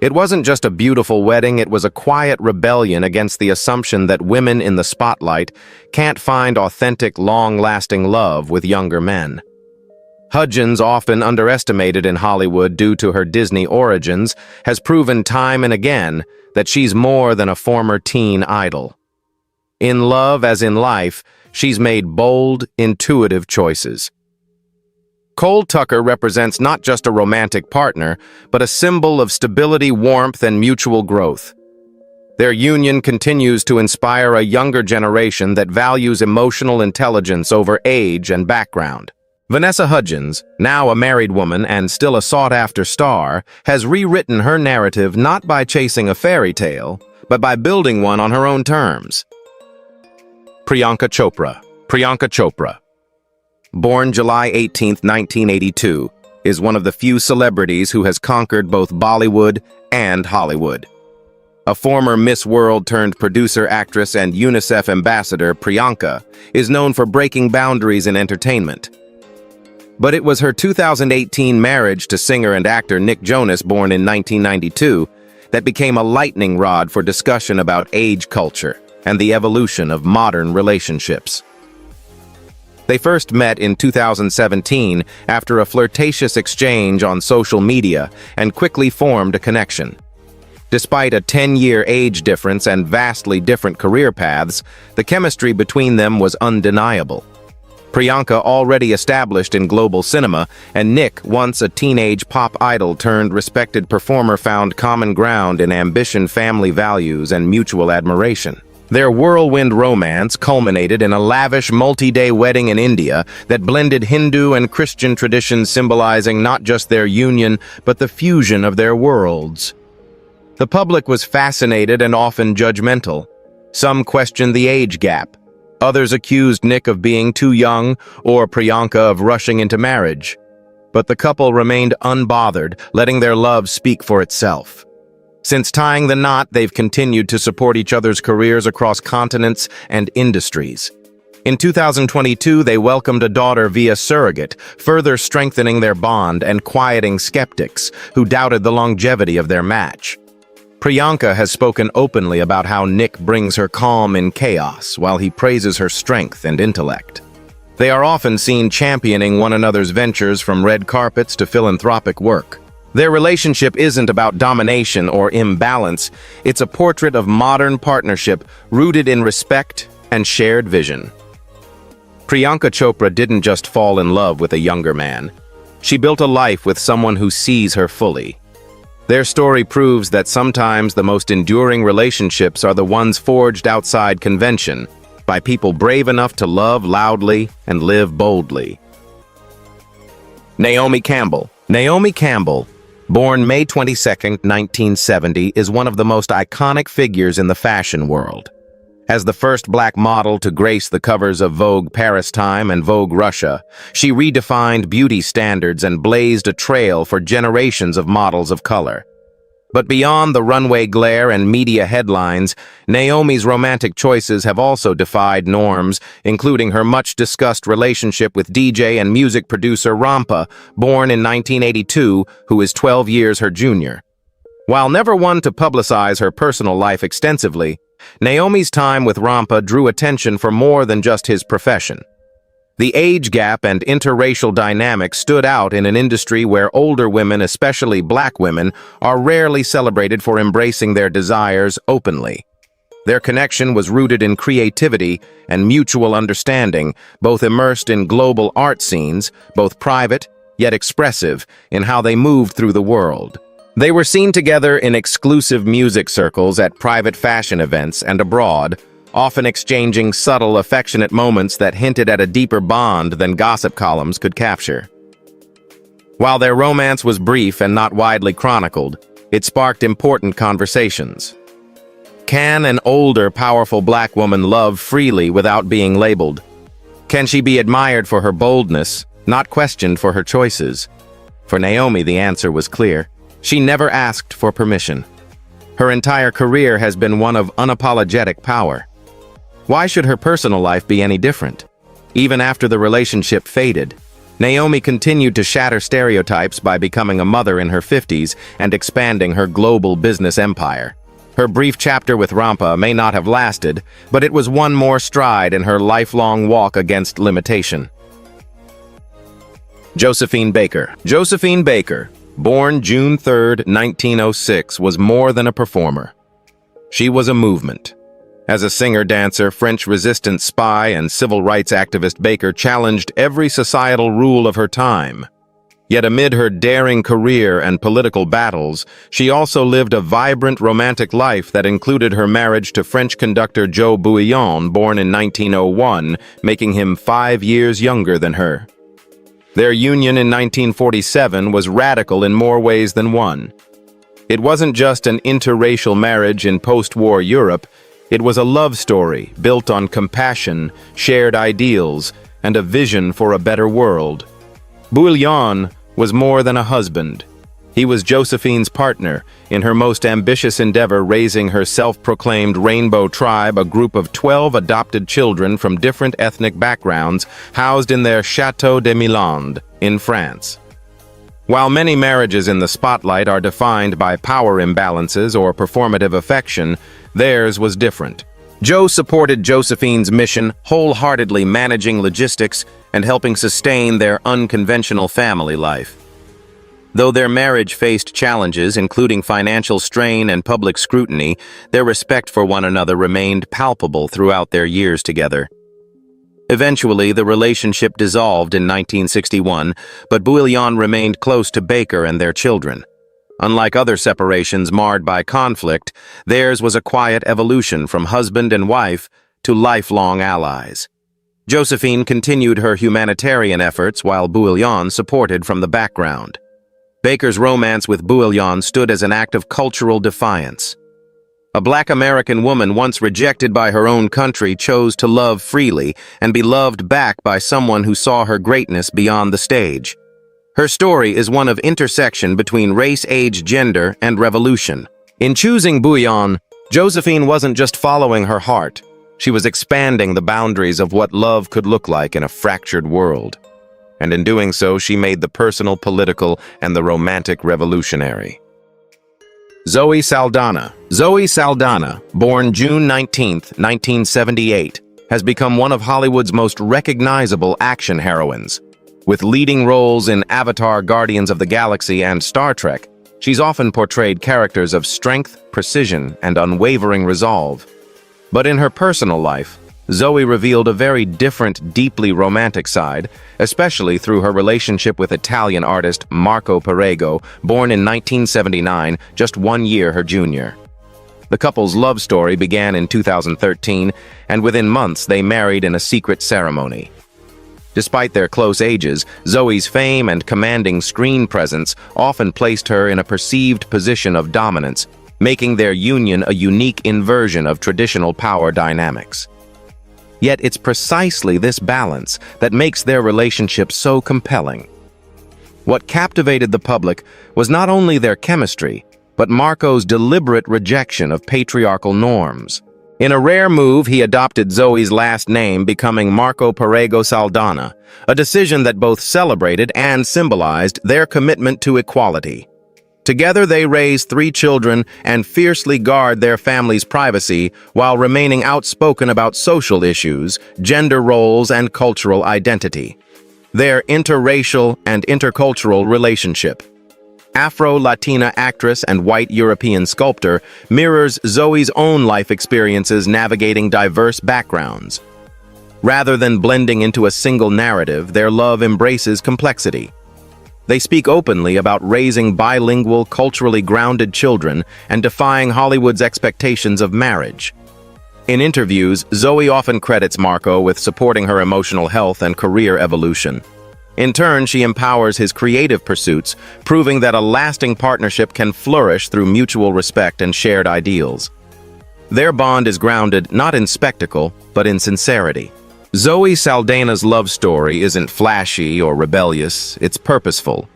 It wasn't just a beautiful wedding, it was a quiet rebellion against the assumption that women in the spotlight can't find authentic, long-lasting love with younger men. Hudgens, often underestimated in Hollywood due to her Disney origins, has proven time and again that she's more than a former teen idol. In love as in life, she's made bold, intuitive choices. Cole Tucker represents not just a romantic partner, but a symbol of stability, warmth, and mutual growth. Their union continues to inspire a younger generation that values emotional intelligence over age and background. Vanessa Hudgens, now a married woman and still a sought-after star, has rewritten her narrative not by chasing a fairy tale, but by building one on her own terms. Priyanka Chopra. Priyanka Chopra, born July 18, 1982, is one of the few celebrities who has conquered both Bollywood and Hollywood. A former Miss World turned producer, actress, and UNICEF ambassador, Priyanka is known for breaking boundaries in entertainment. But it was her 2018 marriage to singer and actor Nick Jonas, born in 1992, that became a lightning rod for discussion about age culture and the evolution of modern relationships. They first met in 2017 after a flirtatious exchange on social media and quickly formed a connection. Despite a 10-year age difference and vastly different career paths, the chemistry between them was undeniable. Priyanka, already established in global cinema, and Nick, once a teenage pop idol turned respected performer, found common ground in ambition, family values, and mutual admiration. Their whirlwind romance culminated in a lavish multi-day wedding in India that blended Hindu and Christian traditions, symbolizing not just their union, but the fusion of their worlds. The public was fascinated and often judgmental. Some questioned the age gap. Others accused Nick of being too young or Priyanka of rushing into marriage. But the couple remained unbothered, letting their love speak for itself. Since tying the knot, they've continued to support each other's careers across continents and industries. In 2022, they welcomed a daughter via surrogate, further strengthening their bond and quieting skeptics who doubted the longevity of their match. Priyanka has spoken openly about how Nick brings her calm in chaos, while he praises her strength and intellect. They are often seen championing one another's ventures, from red carpets to philanthropic work. Their relationship isn't about domination or imbalance, it's a portrait of modern partnership rooted in respect and shared vision. Priyanka Chopra didn't just fall in love with a younger man. She built a life with someone who sees her fully. Their story proves that sometimes the most enduring relationships are the ones forged outside convention, by people brave enough to love loudly and live boldly. Naomi Campbell. Naomi Campbell, born May 22, 1970, is one of the most iconic figures in the fashion world. As the first black model to grace the covers of Vogue Paris Time and Vogue Russia, she redefined beauty standards and blazed a trail for generations of models of color. But beyond the runway glare and media headlines, Naomi's romantic choices have also defied norms, including her much-discussed relationship with DJ and music producer Rampa, born in 1982, who is 12 years her junior. While never one to publicize her personal life extensively, Naomi's time with Rampa drew attention for more than just his profession. The age gap and interracial dynamic stood out in an industry where older women, especially black women, are rarely celebrated for embracing their desires openly. Their connection was rooted in creativity and mutual understanding, both immersed in global art scenes, both private yet expressive in how they moved through the world. They were seen together in exclusive music circles, at private fashion events, and abroad, often exchanging subtle, affectionate moments that hinted at a deeper bond than gossip columns could capture. While their romance was brief and not widely chronicled, it sparked important conversations. Can an older, powerful black woman love freely without being labeled? Can she be admired for her boldness, not questioned for her choices? For Naomi, the answer was clear. She never asked for permission. Her entire career has been one of unapologetic power. Why should her personal life be any different? Even after the relationship faded, Naomi continued to shatter stereotypes by becoming a mother in her 50s and expanding her global business empire. Her brief chapter with Rampa may not have lasted, but it was one more stride in her lifelong walk against limitation. Josephine Baker. Josephine Baker, born June 3, 1906, was more than a performer. She was a movement. As a singer-dancer, French resistance spy, and civil rights activist, Baker challenged every societal rule of her time. Yet amid her daring career and political battles, she also lived a vibrant romantic life that included her marriage to French conductor Joe Bouillon, born in 1901, making him 5 years younger than her. Their union in 1947 was radical in more ways than one. It wasn't just an interracial marriage in post-war Europe, it was a love story built on compassion, shared ideals, and a vision for a better world. Bouillon was more than a husband. He was Josephine's partner in her most ambitious endeavor, raising her self-proclaimed Rainbow Tribe, a group of 12 adopted children from different ethnic backgrounds housed in their Château de Milande in France. While many marriages in the spotlight are defined by power imbalances or performative affection, theirs was different. Joe supported Josephine's mission, wholeheartedly managing logistics and helping sustain their unconventional family life. Though their marriage faced challenges, including financial strain and public scrutiny, their respect for one another remained palpable throughout their years together. Eventually, the relationship dissolved in 1961, but Bouillon remained close to Baker and their children. Unlike other separations marred by conflict, theirs was a quiet evolution from husband and wife to lifelong allies. Josephine continued her humanitarian efforts while Bouillon supported from the background. Baker's romance with Bouillon stood as an act of cultural defiance. A Black American woman once rejected by her own country chose to love freely and be loved back by someone who saw her greatness beyond the stage. Her story is one of intersection between race, age, gender, and revolution. In choosing Bouillon, Josephine wasn't just following her heart. She was expanding the boundaries of what love could look like in a fractured world. And in doing so, she made the personal, political, and the romantic revolutionary. Zoe Saldana. Zoe Saldana, born June 19, 1978, has become one of Hollywood's most recognizable action heroines. With leading roles in Avatar, Guardians of the Galaxy, and Star Trek, she's often portrayed characters of strength, precision, and unwavering resolve. But in her personal life, Zoe revealed a very different, deeply romantic side, especially through her relationship with Italian artist Marco Perego, born in 1979, just 1 year her junior. The couple's love story began in 2013, and within months they married in a secret ceremony. Despite their close ages, Zoe's fame and commanding screen presence often placed her in a perceived position of dominance, making their union a unique inversion of traditional power dynamics. Yet it's precisely this balance that makes their relationship so compelling. What captivated the public was not only their chemistry, but Marco's deliberate rejection of patriarchal norms. In a rare move, he adopted Zoe's last name, becoming Marco Perego Saldana, a decision that both celebrated and symbolized their commitment to equality. Together they raise 3 children and fiercely guard their family's privacy while remaining outspoken about social issues, gender roles, and cultural identity. Their interracial and intercultural relationship. Afro-Latina actress and white European sculptor mirrors Zoe's own life experiences navigating diverse backgrounds. Rather than blending into a single narrative, their love embraces complexity. They speak openly about raising bilingual, culturally grounded children and defying Hollywood's expectations of marriage. In interviews, Zoe often credits Marco with supporting her emotional health and career evolution. In turn, she empowers his creative pursuits, proving that a lasting partnership can flourish through mutual respect and shared ideals. Their bond is grounded not in spectacle, but in sincerity. Zoe Saldana's love story isn't flashy or rebellious, it's purposeful.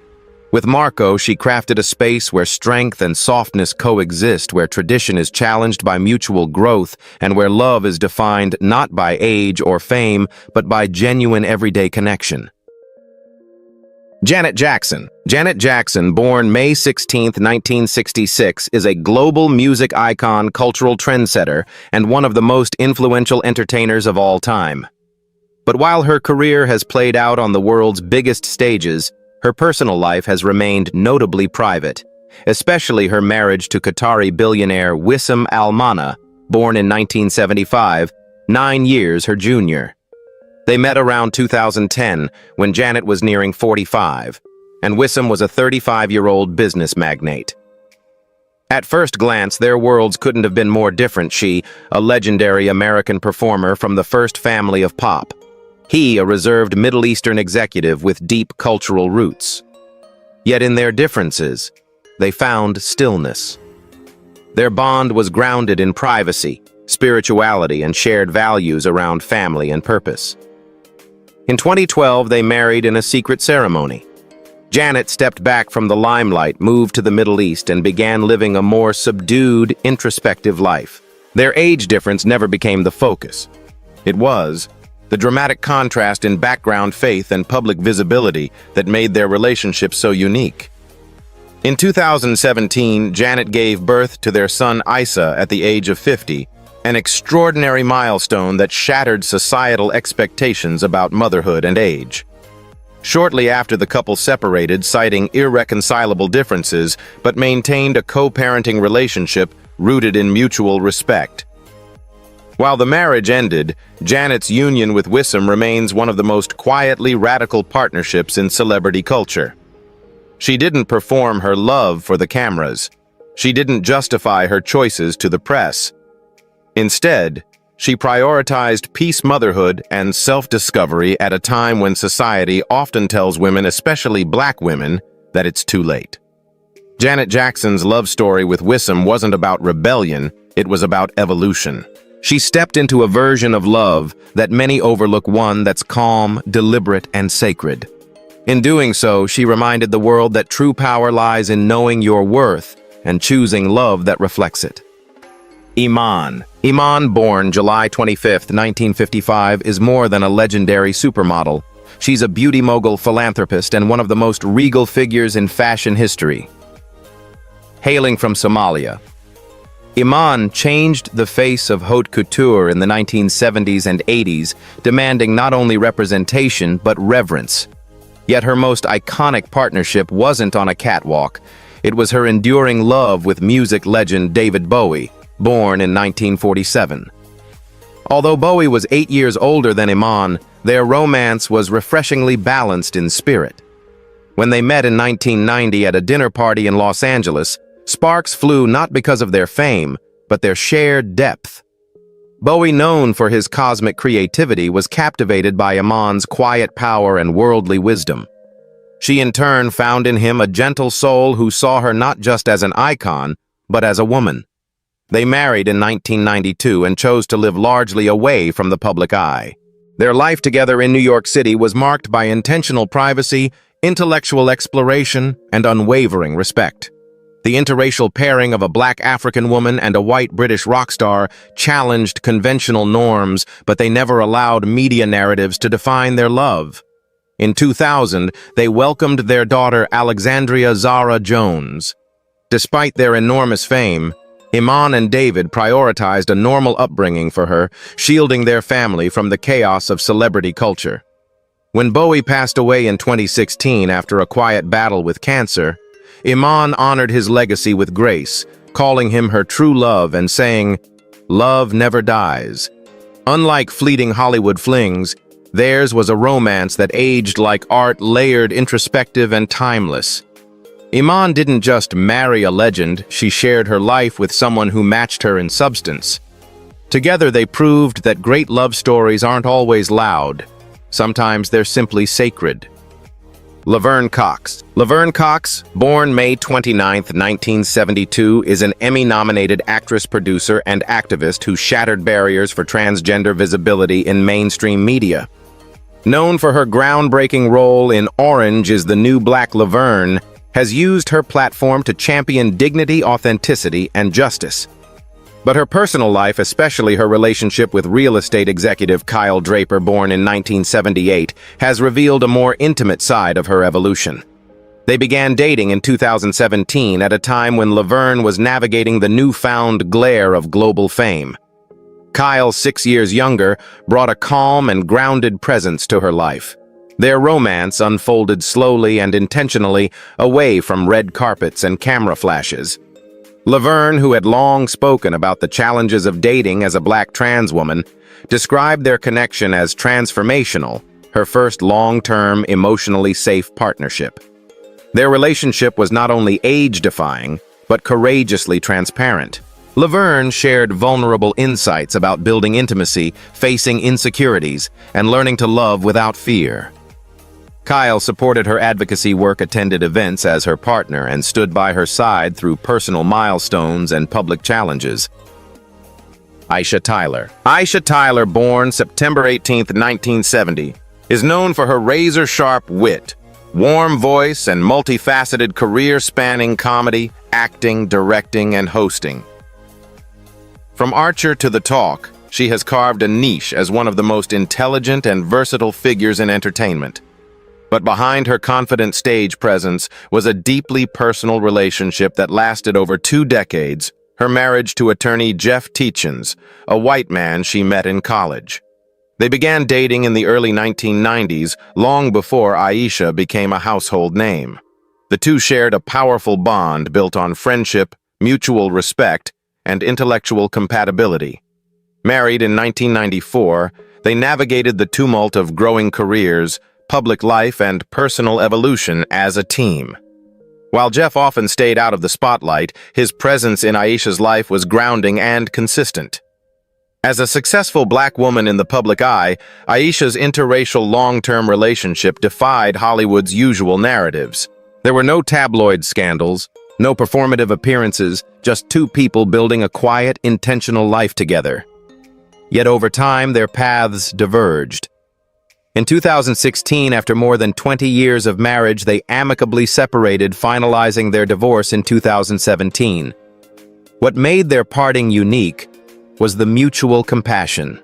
With Marco, she crafted a space where strength and softness coexist, where tradition is challenged by mutual growth, and where love is defined not by age or fame, but by genuine everyday connection. Janet Jackson. Janet Jackson, born May 16, 1966, is a global music icon, cultural trendsetter, and one of the most influential entertainers of all time. But while her career has played out on the world's biggest stages, her personal life has remained notably private, especially her marriage to Qatari billionaire Wissam Al Mana, born in 1975, 9 years her junior. They met around 2010, when Janet was nearing 45, and Wissam was a 35-year-old business magnate. At first glance, their worlds couldn't have been more different. She, a legendary American performer from the first family of pop. He, a reserved Middle Eastern executive with deep cultural roots. Yet in their differences, they found stillness. Their bond was grounded in privacy, spirituality, and shared values around family and purpose. In 2012, they married in a secret ceremony. Janet stepped back from the limelight, moved to the Middle East, and began living a more subdued, introspective life. Their age difference never became the focus. It was the dramatic contrast in background faith and public visibility that made their relationship so unique. In 2017, Janet gave birth to their son Isa at the age of 50, an extraordinary milestone that shattered societal expectations about motherhood and age. Shortly after, the couple separated, citing irreconcilable differences, but maintained a co-parenting relationship rooted in mutual respect. While the marriage ended, Janet's union with Wissam remains one of the most quietly radical partnerships in celebrity culture. She didn't perform her love for the cameras. She didn't justify her choices to the press. Instead, she prioritized peace, motherhood, and self-discovery at a time when society often tells women, especially Black women, that it's too late. Janet Jackson's love story with Wissam wasn't about rebellion, it was about evolution. She stepped into a version of love that many overlook, one that's calm, deliberate, and sacred. In doing so, she reminded the world that true power lies in knowing your worth and choosing love that reflects it. Iman. Iman, born July 25, 1955, is more than a legendary supermodel. She's a beauty mogul, philanthropist, and one of the most regal figures in fashion history. Hailing from Somalia, Iman changed the face of haute couture in the 1970s and 80s, demanding not only representation but reverence. Yet her most iconic partnership wasn't on a catwalk. It was her enduring love with music legend David Bowie, born in 1947. Although Bowie was 8 years older than Iman, their romance was refreshingly balanced in spirit. When they met in 1990 at a dinner party in Los Angeles, sparks flew not because of their fame, but their shared depth. Bowie, known for his cosmic creativity, was captivated by Iman's quiet power and worldly wisdom. She in turn found in him a gentle soul who saw her not just as an icon, but as a woman. They married in 1992 and chose to live largely away from the public eye. Their life together in New York City was marked by intentional privacy, intellectual exploration, and unwavering respect. The interracial pairing of a Black African woman and a white British rock star challenged conventional norms, but they never allowed media narratives to define their love. In 2000, they welcomed their daughter Alexandria Zara Jones. Despite their enormous fame, Iman and David prioritized a normal upbringing for her, shielding their family from the chaos of celebrity culture. When Bowie passed away in 2016 after a quiet battle with cancer, Iman honored his legacy with grace, calling him her true love and saying, "Love never dies." Unlike fleeting Hollywood flings, theirs was a romance that aged like art, layered, introspective, and timeless. Iman didn't just marry a legend, she shared her life with someone who matched her in substance. Together they proved that great love stories aren't always loud. Sometimes they're simply sacred. Laverne Cox. Laverne Cox, born May 29, 1972, is an Emmy-nominated actress, producer, and activist who shattered barriers for transgender visibility in mainstream media. Known for her groundbreaking role in Orange is the New Black, Laverne has used her platform to champion dignity, authenticity, and justice. But her personal life, especially her relationship with real estate executive Kyle Draper, born in 1978, has revealed a more intimate side of her evolution. They began dating in 2017 at a time when Laverne was navigating the newfound glare of global fame. Kyle, 6 years younger, brought a calm and grounded presence to her life. Their romance unfolded slowly and intentionally away from red carpets and camera flashes. Laverne, who had long spoken about the challenges of dating as a Black trans woman, described their connection as transformational, her first long-term, emotionally safe partnership. Their relationship was not only age-defying, but courageously transparent. Laverne shared vulnerable insights about building intimacy, facing insecurities, and learning to love without fear. Kyle supported her advocacy work, attended events as her partner, and stood by her side through personal milestones and public challenges. Aisha Tyler. Aisha Tyler, born September 18, 1970, is known for her razor-sharp wit, warm voice, and multifaceted career spanning comedy, acting, directing, and hosting. From Archer to The Talk, she has carved a niche as one of the most intelligent and versatile figures in entertainment. But behind her confident stage presence was a deeply personal relationship that lasted over 2 decades, her marriage to attorney Jeff Tietjens, a white man she met in college. They began dating in the early 1990s, long before Aisha became a household name. The two shared a powerful bond built on friendship, mutual respect, and intellectual compatibility. Married in 1994, they navigated the tumult of growing careers, public life, and personal evolution as a team. While Jeff often stayed out of the spotlight, his presence in Aisha's life was grounding and consistent. As a successful Black woman in the public eye, Aisha's interracial long-term relationship defied Hollywood's usual narratives. There were no tabloid scandals, no performative appearances, just two people building a quiet, intentional life together. Yet over time, their paths diverged. In 2016, after more than 20 years of marriage, they amicably separated, finalizing their divorce in 2017. What made their parting unique was the mutual compassion.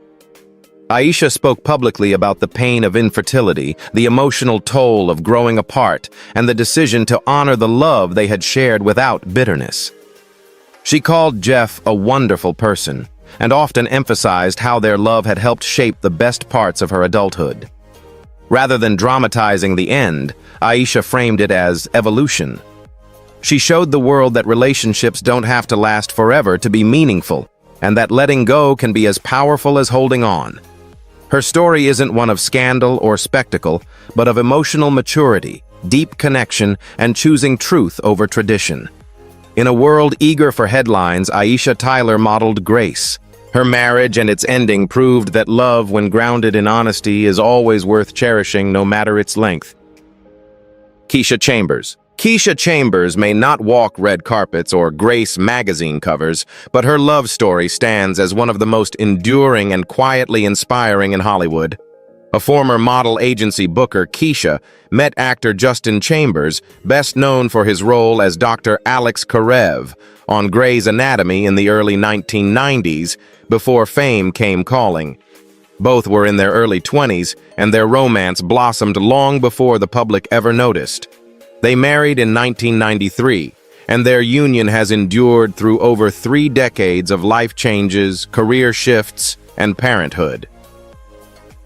Aisha spoke publicly about the pain of infertility, the emotional toll of growing apart, and the decision to honor the love they had shared without bitterness. She called Jeff a wonderful person, and often emphasized how their love had helped shape the best parts of her adulthood. Rather than dramatizing the end, Aisha framed it as evolution. She showed the world that relationships don't have to last forever to be meaningful, and that letting go can be as powerful as holding on. Her story isn't one of scandal or spectacle, but of emotional maturity, deep connection, and choosing truth over tradition. In a world eager for headlines, Aisha Tyler modeled grace. Her marriage and its ending proved that love, when grounded in honesty, is always worth cherishing, no matter its length. Keisha Chambers. Keisha Chambers may not walk red carpets or grace magazine covers, but her love story stands as one of the most enduring and quietly inspiring in Hollywood. A former model agency booker, Keisha met actor Justin Chambers, best known for his role as Dr. Alex Karev on Grey's Anatomy in the early 1990s, before fame came calling. Both were in their early 20s, and their romance blossomed long before the public ever noticed. They married in 1993, and their union has endured through over 3 decades of life changes, career shifts, and parenthood.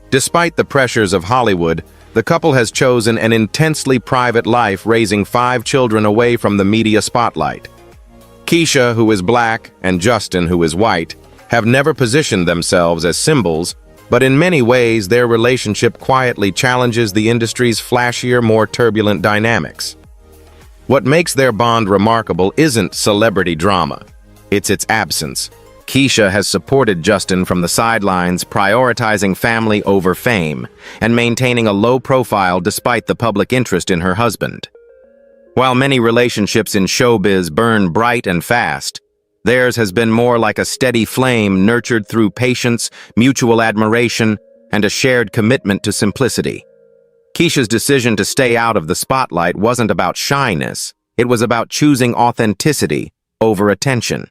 Despite the pressures of Hollywood, the couple has chosen an intensely private life, raising 5 children away from the media spotlight. Keisha, who is Black, and Justin, who is white, have never positioned themselves as symbols, but in many ways their relationship quietly challenges the industry's flashier, more turbulent dynamics. What makes their bond remarkable isn't celebrity drama, it's its absence. Keisha has supported Justin from the sidelines, prioritizing family over fame and maintaining a low profile despite the public interest in her husband. While many relationships in showbiz burn bright and fast, theirs has been more like a steady flame nurtured through patience, mutual admiration, and a shared commitment to simplicity. Keisha's decision to stay out of the spotlight wasn't about shyness, it was about choosing authenticity over attention.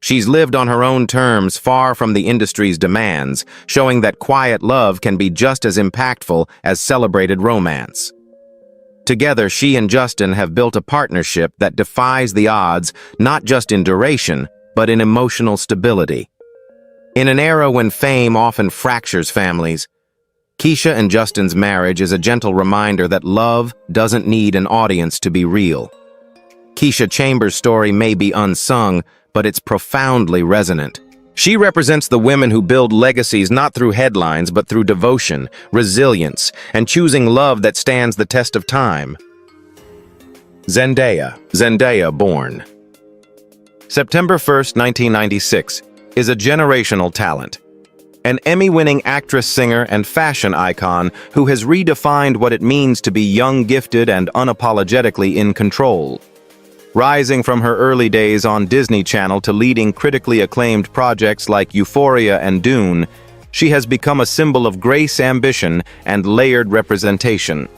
She's lived on her own terms, far from the industry's demands, showing that quiet love can be just as impactful as celebrated romance. Together, she and Justin have built a partnership that defies the odds, not just in duration, but in emotional stability. In an era when fame often fractures families, Keisha and Justin's marriage is a gentle reminder that love doesn't need an audience to be real. Keisha Chambers' story may be unsung, but it's profoundly resonant. She represents the women who build legacies not through headlines, but through devotion, resilience, and choosing love that stands the test of time. Zendaya born September 1st, 1996, is a generational talent. An Emmy-winning actress, singer, and fashion icon who has redefined what it means to be young, gifted, and unapologetically in control. Rising from her early days on Disney Channel to leading critically acclaimed projects like Euphoria and Dune, she has become a symbol of grace, ambition, and layered representation.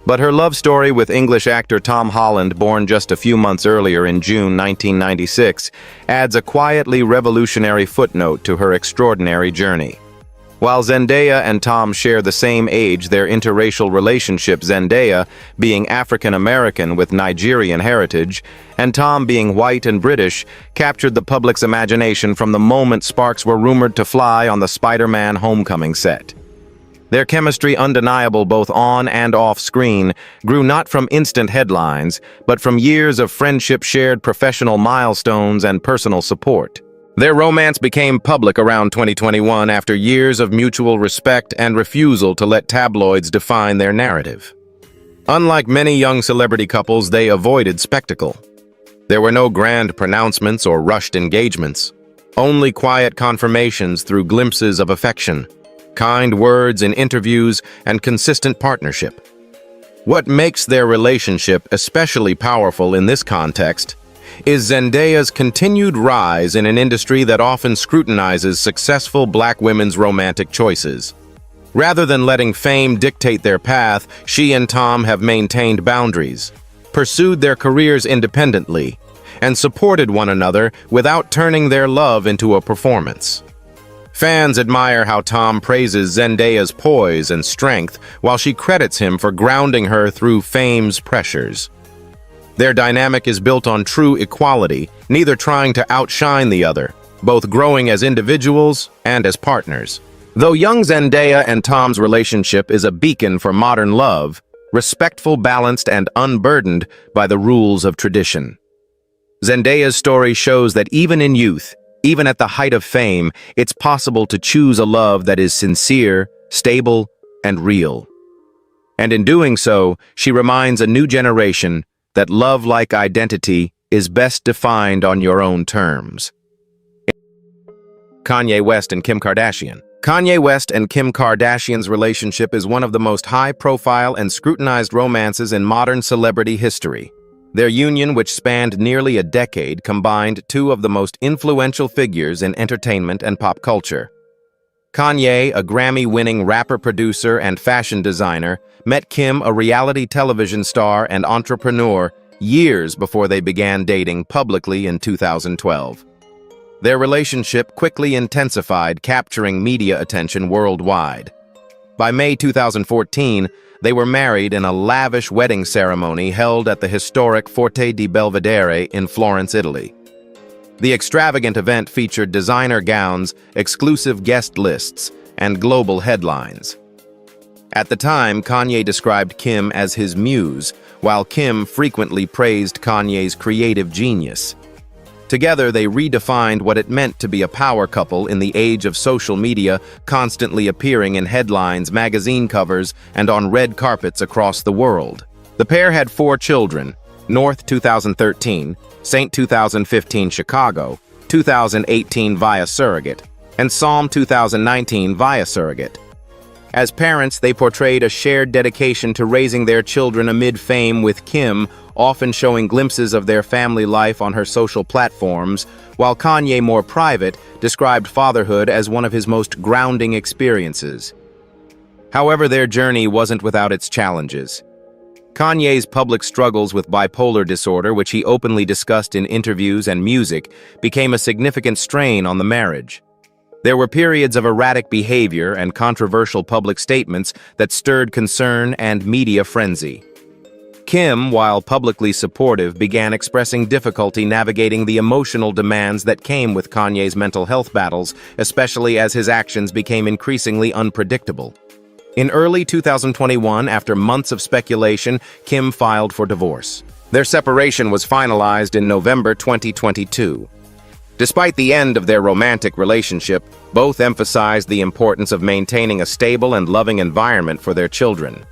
But her love story with English actor Tom Holland, born just a few months earlier in June 1996, adds a quietly revolutionary footnote to her extraordinary journey. While Zendaya and Tom share the same age, their interracial relationship, Zendaya being African-American with Nigerian heritage, and Tom being white and British, captured the public's imagination from the moment sparks were rumored to fly on the Spider-Man Homecoming set. Their chemistry, undeniable both on and off screen, grew not from instant headlines, but from years of friendship, shared professional milestones, and personal support. Their romance became public around 2021 after years of mutual respect and refusal to let tabloids define their narrative. Unlike many young celebrity couples, they avoided spectacle. There were no grand pronouncements or rushed engagements, only quiet confirmations through glimpses of affection, kind words in interviews, and consistent partnership. What makes their relationship especially powerful in this context is Zendaya's continued rise in an industry that often scrutinizes successful Black women's romantic choices. Rather than letting fame dictate their path, she and Tom have maintained boundaries, pursued their careers independently, and supported one another without turning their love into a performance. Fans admire how Tom praises Zendaya's poise and strength, while she credits him for grounding her through fame's pressures. Their dynamic is built on true equality, neither trying to outshine the other, both growing as individuals and as partners. Though young Zendaya and Tom's relationship is a beacon for modern love, respectful, balanced, and unburdened by the rules of tradition. Zendaya's story shows that even in youth, even at the height of fame, it's possible to choose a love that is sincere, stable, and real. And in doing so, she reminds a new generation that love-like identity is best defined on your own terms. Kanye West and Kim Kardashian. Kanye West and Kim Kardashian's relationship is one of the most high-profile and scrutinized romances in modern celebrity history. Their union, which spanned nearly a decade, combined two of the most influential figures in entertainment and pop culture. Kanye, a Grammy-winning rapper, producer, and fashion designer, met Kim, a reality television star and entrepreneur, years before they began dating publicly in 2012. Their relationship quickly intensified, capturing media attention worldwide. By May 2014, they were married in a lavish wedding ceremony held at the historic Forte di Belvedere in Florence, Italy. The extravagant event featured designer gowns, exclusive guest lists, and global headlines. At the time, Kanye described Kim as his muse, while Kim frequently praised Kanye's creative genius. Together, they redefined what it meant to be a power couple in the age of social media, constantly appearing in headlines, magazine covers, and on red carpets across the world. The pair had 4 children: North 2013, Saint 2015 Chicago, 2018 via surrogate, and Psalm 2019 via surrogate. As parents, they portrayed a shared dedication to raising their children amid fame, with Kim often showing glimpses of their family life on her social platforms, while Kanye, more private, described fatherhood as one of his most grounding experiences. However, their journey wasn't without its challenges. Kanye's public struggles with bipolar disorder, which he openly discussed in interviews and music, became a significant strain on the marriage. There were periods of erratic behavior and controversial public statements that stirred concern and media frenzy. Kim, while publicly supportive, began expressing difficulty navigating the emotional demands that came with Kanye's mental health battles, especially as his actions became increasingly unpredictable. In early 2021, after months of speculation, Kim filed for divorce. Their separation was finalized in November 2022. Despite the end of their romantic relationship, both emphasized the importance of maintaining a stable and loving environment for their children.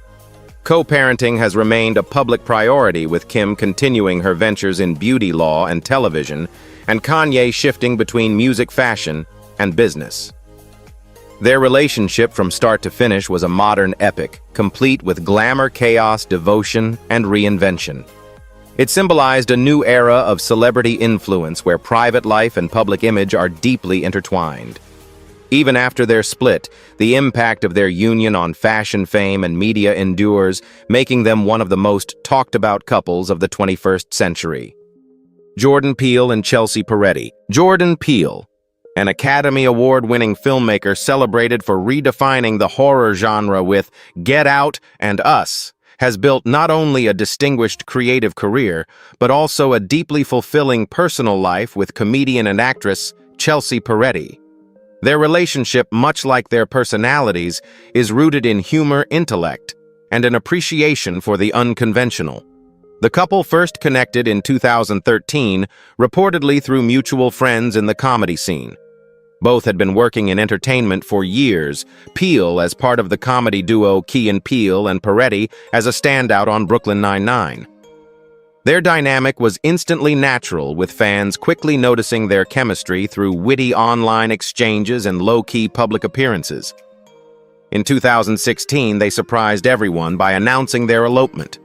Co-parenting has remained a public priority, with Kim continuing her ventures in beauty law and television, and Kanye shifting between music, fashion, and business. Their relationship from start to finish was a modern epic, complete with glamour, chaos, devotion, and reinvention. It symbolized a new era of celebrity influence where private life and public image are deeply intertwined. Even after their split, the impact of their union on fashion fame and media endures, making them one of the most talked-about couples of the 21st century. Jordan Peele and Chelsea Peretti. Jordan Peele, an Academy Award-winning filmmaker celebrated for redefining the horror genre with Get Out and Us, has built not only a distinguished creative career, but also a deeply fulfilling personal life with comedian and actress Chelsea Peretti. Their relationship, much like their personalities, is rooted in humor, intellect, and an appreciation for the unconventional. The couple first connected in 2013, reportedly through mutual friends in the comedy scene. Both had been working in entertainment for years, Peele as part of the comedy duo Key and Peele, and Peretti as a standout on Brooklyn Nine-Nine. Their dynamic was instantly natural, with fans quickly noticing their chemistry through witty online exchanges and low-key public appearances. In 2016, they surprised everyone by announcing their elopement.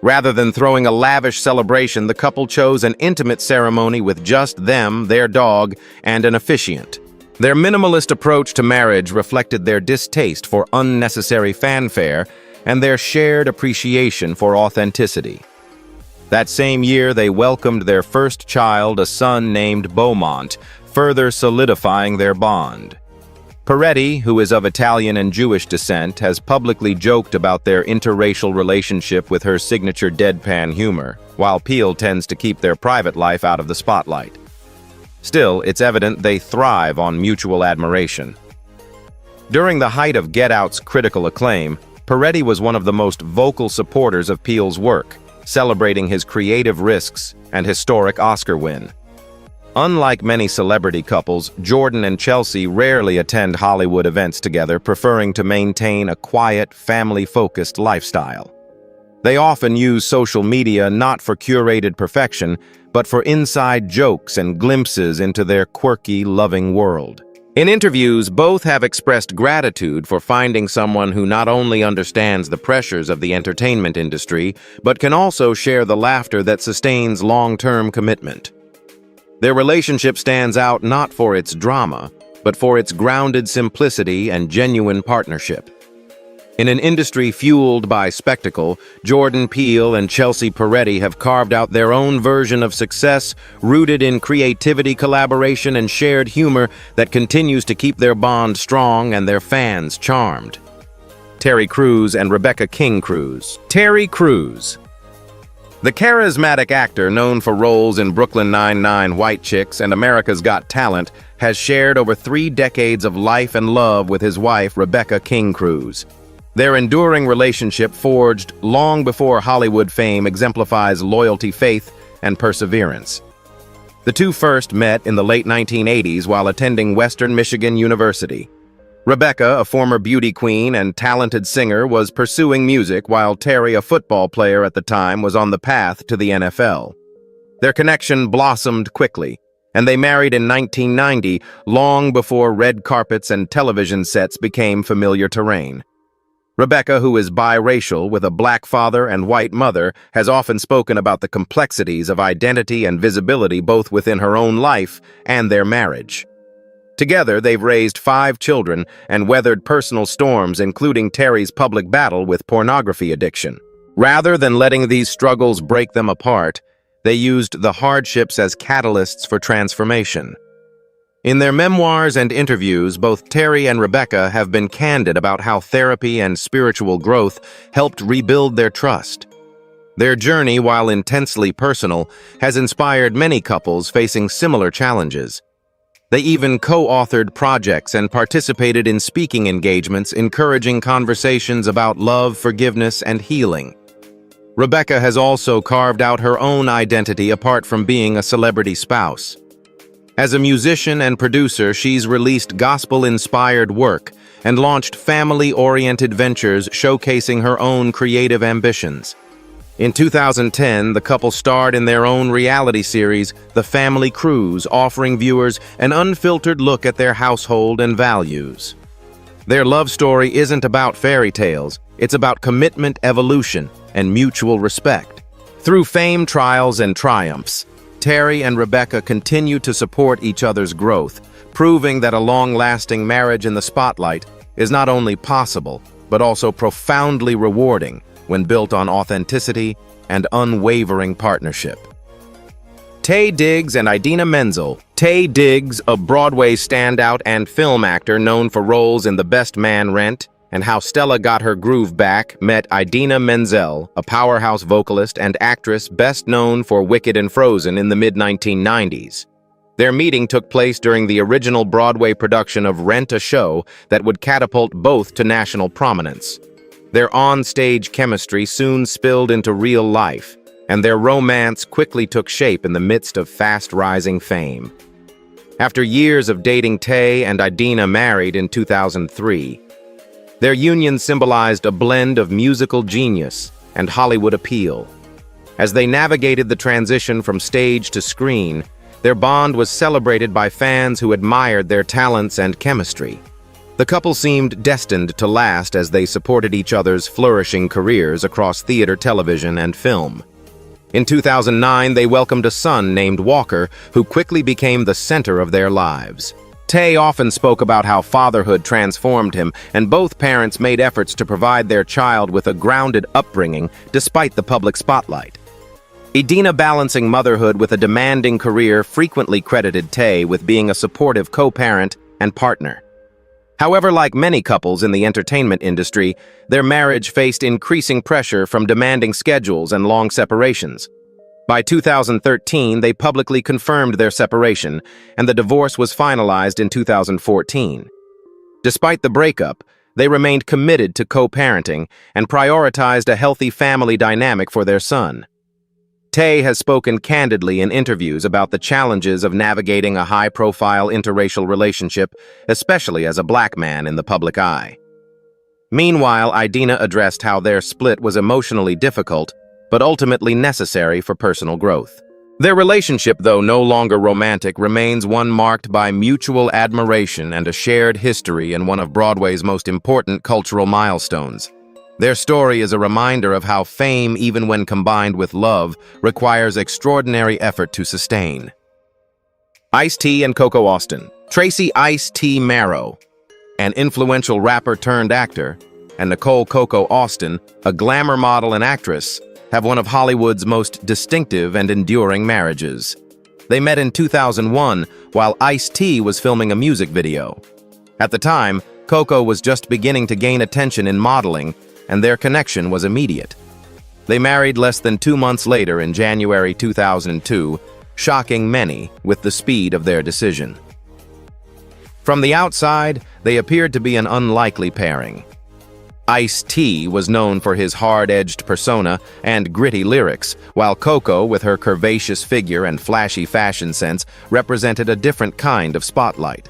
Rather than throwing a lavish celebration, the couple chose an intimate ceremony with just them, their dog, and an officiant. Their minimalist approach to marriage reflected their distaste for unnecessary fanfare and their shared appreciation for authenticity. That same year, they welcomed their first child, a son named Beaumont, further solidifying their bond. Peretti, who is of Italian and Jewish descent, has publicly joked about their interracial relationship with her signature deadpan humor, while Peele tends to keep their private life out of the spotlight. Still, it's evident they thrive on mutual admiration. During the height of Get Out's critical acclaim, Peretti was one of the most vocal supporters of Peele's work, celebrating his creative risks and historic Oscar win. Unlike many celebrity couples, Jordan and Chelsea rarely attend Hollywood events together, preferring to maintain a quiet, family-focused lifestyle. They often use social media not for curated perfection, but for inside jokes and glimpses into their quirky, loving world. In interviews, both have expressed gratitude for finding someone who not only understands the pressures of the entertainment industry, but can also share the laughter that sustains long-term commitment. Their relationship stands out not for its drama, but for its grounded simplicity and genuine partnership. In an industry fueled by spectacle, Jordan Peele and Chelsea Peretti have carved out their own version of success, rooted in creativity, collaboration, and shared humor that continues to keep their bond strong and their fans charmed. Terry Crews and Rebecca King Crews. Terry Crews. The charismatic actor, known for roles in Brooklyn Nine-Nine, White Chicks, and America's Got Talent, has shared over 3 decades of life and love with his wife, Rebecca King Crews. Their enduring relationship, forged long before Hollywood fame, exemplifies loyalty, faith, and perseverance. The two first met in the late 1980s while attending Western Michigan University. Rebecca, a former beauty queen and talented singer, was pursuing music, while Terry, a football player at the time, was on the path to the NFL. Their connection blossomed quickly, And they married in 1990, long before red carpets and television sets became familiar terrain. Rebecca, who is biracial with a black father and white mother, has often spoken about the complexities of identity and visibility both within her own life and their marriage. Together, they've raised 5 children and weathered personal storms, including Terry's public battle with pornography addiction. Rather than letting these struggles break them apart, they used the hardships as catalysts for transformation. In their memoirs and interviews, both Terry and Rebecca have been candid about how therapy and spiritual growth helped rebuild their trust. Their journey, while intensely personal, has inspired many couples facing similar challenges. They even co-authored projects and participated in speaking engagements encouraging conversations about love, forgiveness, and healing. Rebecca has also carved out her own identity apart from being a celebrity spouse. As a musician and producer, she's released gospel-inspired work and launched family-oriented ventures showcasing her own creative ambitions. In 2010, the couple starred in their own reality series, The Family Cruise, offering viewers an unfiltered look at their household and values. Their love story isn't about fairy tales, it's about commitment, evolution, and mutual respect. Through fame, trials, and triumphs, Terry and Rebecca continue to support each other's growth, proving that a long-lasting marriage in the spotlight is not only possible, but also profoundly rewarding when built on authenticity and unwavering partnership. Taye Diggs and Idina Menzel. Taye Diggs, a Broadway standout and film actor known for roles in The Best Man, Rent, and How Stella Got Her Groove Back, met Idina Menzel, a powerhouse vocalist and actress best known for Wicked and Frozen in the mid-1990s. Their meeting took place during the original Broadway production of Rent, a show that would catapult both to national prominence. Their on-stage chemistry soon spilled into real life, and their romance quickly took shape in the midst of fast-rising fame. After years of dating, Taye and Idina married in 2003. Their union symbolized a blend of musical genius and Hollywood appeal. As they navigated the transition from stage to screen, their bond was celebrated by fans who admired their talents and chemistry. The couple seemed destined to last as they supported each other's flourishing careers across theater, television, and film. In 2009, they welcomed a son named Walker, who quickly became the center of their lives. Taye often spoke about how fatherhood transformed him, and both parents made efforts to provide their child with a grounded upbringing despite the public spotlight. Idina, balancing motherhood with a demanding career, frequently credited Taye with being a supportive co-parent and partner. However, like many couples in the entertainment industry, their marriage faced increasing pressure from demanding schedules and long separations. By 2013, they publicly confirmed their separation, and the divorce was finalized in 2014. Despite the breakup, they remained committed to co-parenting and prioritized a healthy family dynamic for their son. Taye has spoken candidly in interviews about the challenges of navigating a high-profile interracial relationship, especially as a black man in the public eye. Meanwhile, Idina addressed how their split was emotionally difficult, but ultimately necessary for personal growth. Their relationship, though no longer romantic, remains one marked by mutual admiration and a shared history in one of Broadway's most important cultural milestones. Their story is a reminder of how fame, even when combined with love, requires extraordinary effort to sustain. Ice-T and Coco Austin. Tracy Ice-T Marrow, an influential rapper turned actor, and Nicole Coco Austin, a glamour model and actress, have one of Hollywood's most distinctive and enduring marriages. They met in 2001 while Ice-T was filming a music video. At the time, Coco was just beginning to gain attention in modeling, and their connection was immediate. They married less than 2 months later in January 2002, shocking many with the speed of their decision. From the outside, they appeared to be an unlikely pairing. Ice-T was known for his hard-edged persona and gritty lyrics, while Coco, with her curvaceous figure and flashy fashion sense, represented a different kind of spotlight.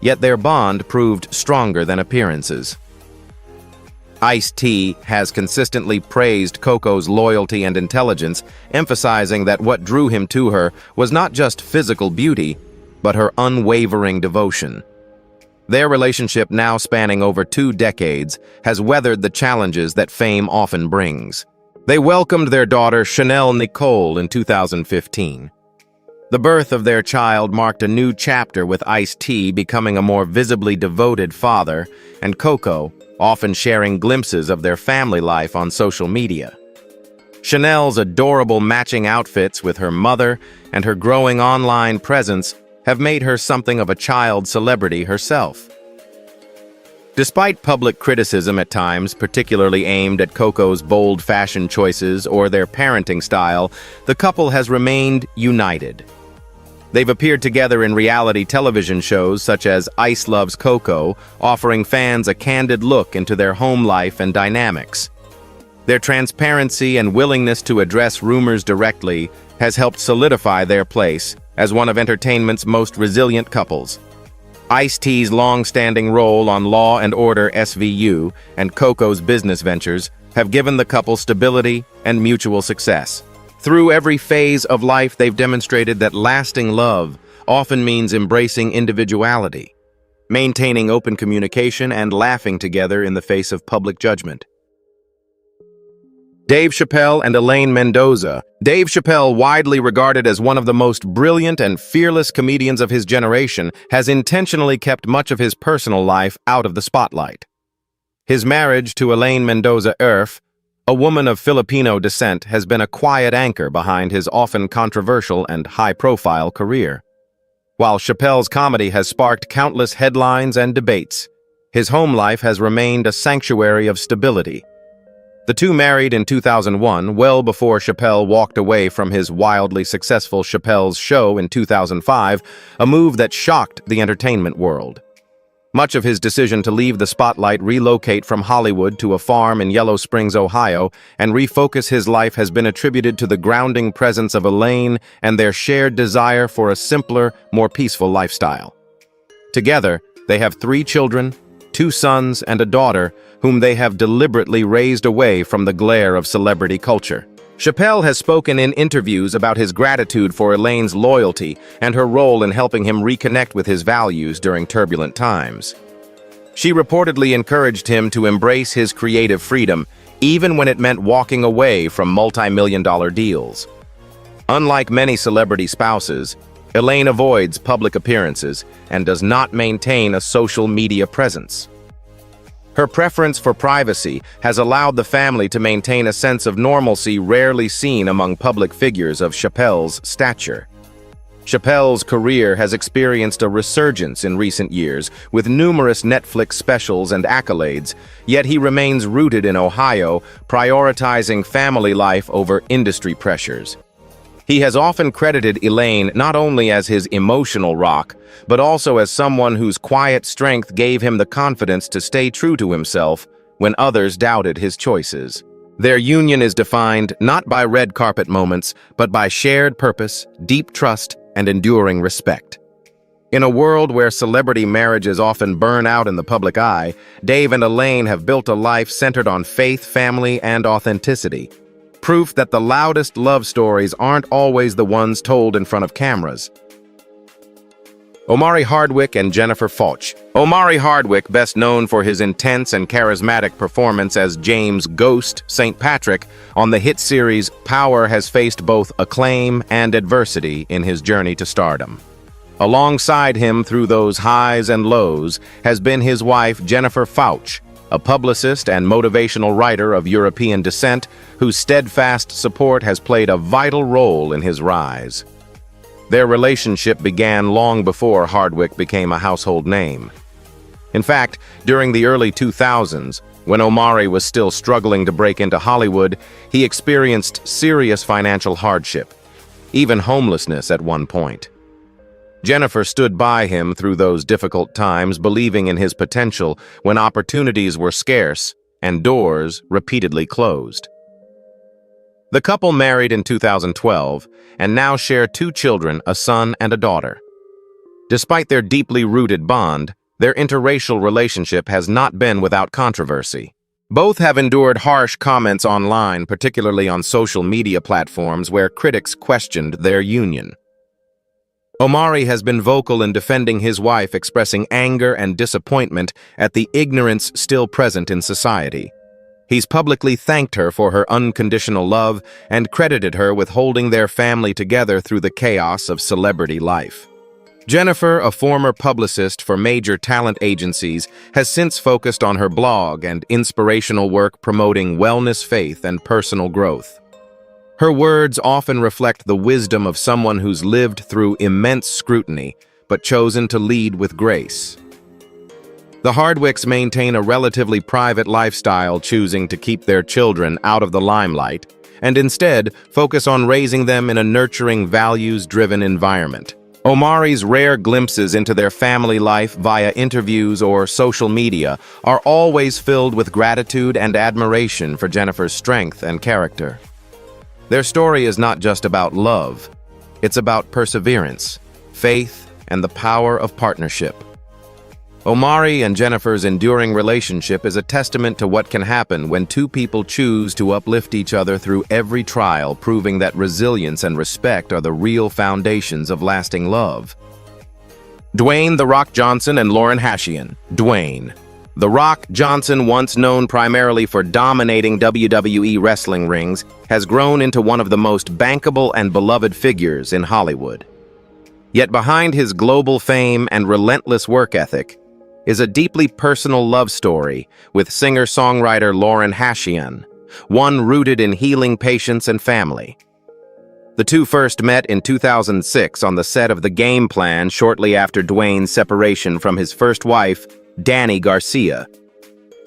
Yet their bond proved stronger than appearances. Ice-T has consistently praised Coco's loyalty and intelligence, emphasizing that what drew him to her was not just physical beauty, but her unwavering devotion. Their relationship, now spanning over 2 decades, has weathered the challenges that fame often brings. They welcomed their daughter, Chanel Nicole, in 2015. The birth of their child marked a new chapter, with Ice-T becoming a more visibly devoted father, and Coco often sharing glimpses of their family life on social media. Chanel's adorable matching outfits with her mother and her growing online presence have made her something of a child celebrity herself. Despite public criticism at times, particularly aimed at Coco's bold fashion choices or their parenting style, the couple has remained united. They've appeared together in reality television shows such as Ice Loves Coco, offering fans a candid look into their home life and dynamics. Their transparency and willingness to address rumors directly has helped solidify their place as one of entertainment's most resilient couples. Ice-T's long-standing role on Law and Order SVU and Coco's business ventures have given the couple stability and mutual success. Through every phase of life, they've demonstrated that lasting love often means embracing individuality, maintaining open communication, and laughing together in the face of public judgment. Dave Chappelle and Elaine Mendoza. Dave Chappelle, widely regarded as one of the most brilliant and fearless comedians of his generation, has intentionally kept much of his personal life out of the spotlight. His marriage to Elaine Mendoza Earth, a woman of Filipino descent, has been a quiet anchor behind his often controversial and high-profile career. While Chappelle's comedy has sparked countless headlines and debates, his home life has remained a sanctuary of stability. The two married in 2001, well before Chappelle walked away from his wildly successful Chappelle's Show in 2005, a move that shocked the entertainment world. Much of his decision to leave the spotlight, relocate from Hollywood to a farm in Yellow Springs, Ohio, and refocus his life has been attributed to the grounding presence of Elaine and their shared desire for a simpler, more peaceful lifestyle. Together, they have 3 children, 2 sons and a daughter, whom they have deliberately raised away from the glare of celebrity culture. Chappelle has spoken in interviews about his gratitude for Elaine's loyalty and her role in helping him reconnect with his values during turbulent times. She reportedly encouraged him to embrace his creative freedom, even when it meant walking away from multi-million-dollar deals. Unlike many celebrity spouses, Elaine avoids public appearances and does not maintain a social media presence. Her preference for privacy has allowed the family to maintain a sense of normalcy rarely seen among public figures of Chappelle's stature. Chappelle's career has experienced a resurgence in recent years, with numerous Netflix specials and accolades, yet he remains rooted in Ohio, prioritizing family life over industry pressures. He has often credited Elaine not only as his emotional rock, but also as someone whose quiet strength gave him the confidence to stay true to himself when others doubted his choices. Their union is defined not by red carpet moments, but by shared purpose, deep trust, and enduring respect. In a world where celebrity marriages often burn out in the public eye, Dave and Elaine have built a life centered on faith, family, and authenticity. Proof that the loudest love stories aren't always the ones told in front of cameras. Omari Hardwick and Jennifer Foch. Omari Hardwick, best known for his intense and charismatic performance as James Ghost St. Patrick on the hit series Power, has faced both acclaim and adversity in his journey to stardom. Alongside him through those highs and lows has been his wife, Jennifer Foch, a publicist and motivational writer of European descent whose steadfast support has played a vital role in his rise. Their relationship began long before Hardwick became a household name. In fact, during the early 2000s, when Omari was still struggling to break into Hollywood, he experienced serious financial hardship, even homelessness at one point. Jennifer stood by him through those difficult times, believing in his potential when opportunities were scarce and doors repeatedly closed. The couple married in 2012 and now share 2 children, a son and a daughter. Despite their deeply rooted bond, their interracial relationship has not been without controversy. Both have endured harsh comments online, particularly on social media platforms where critics questioned their union. Omari has been vocal in defending his wife, expressing anger and disappointment at the ignorance still present in society. He's publicly thanked her for her unconditional love and credited her with holding their family together through the chaos of celebrity life. Jennifer, a former publicist for major talent agencies, has since focused on her blog and inspirational work promoting wellness, faith, and personal growth. Her words often reflect the wisdom of someone who's lived through immense scrutiny, but chosen to lead with grace. The Hardwicks maintain a relatively private lifestyle, choosing to keep their children out of the limelight, and instead focus on raising them in a nurturing, values-driven environment. Omari's rare glimpses into their family life via interviews or social media are always filled with gratitude and admiration for Jennifer's strength and character. Their story is not just about love, it's about perseverance, faith, and the power of partnership. Omari and Jennifer's enduring relationship is a testament to what can happen when two people choose to uplift each other through every trial, proving that resilience and respect are the real foundations of lasting love. Dwayne "The Rock" Johnson and Lauren Hashian. Dwayne "The Rock" Johnson, once known primarily for dominating WWE wrestling rings, has grown into one of the most bankable and beloved figures in Hollywood. Yet behind his global fame and relentless work ethic is a deeply personal love story with singer-songwriter Lauren Hashian, one rooted in healing, patience, and family. The two first met in 2006 on the set of The Game Plan shortly after Dwayne's separation from his first wife, Dany Garcia.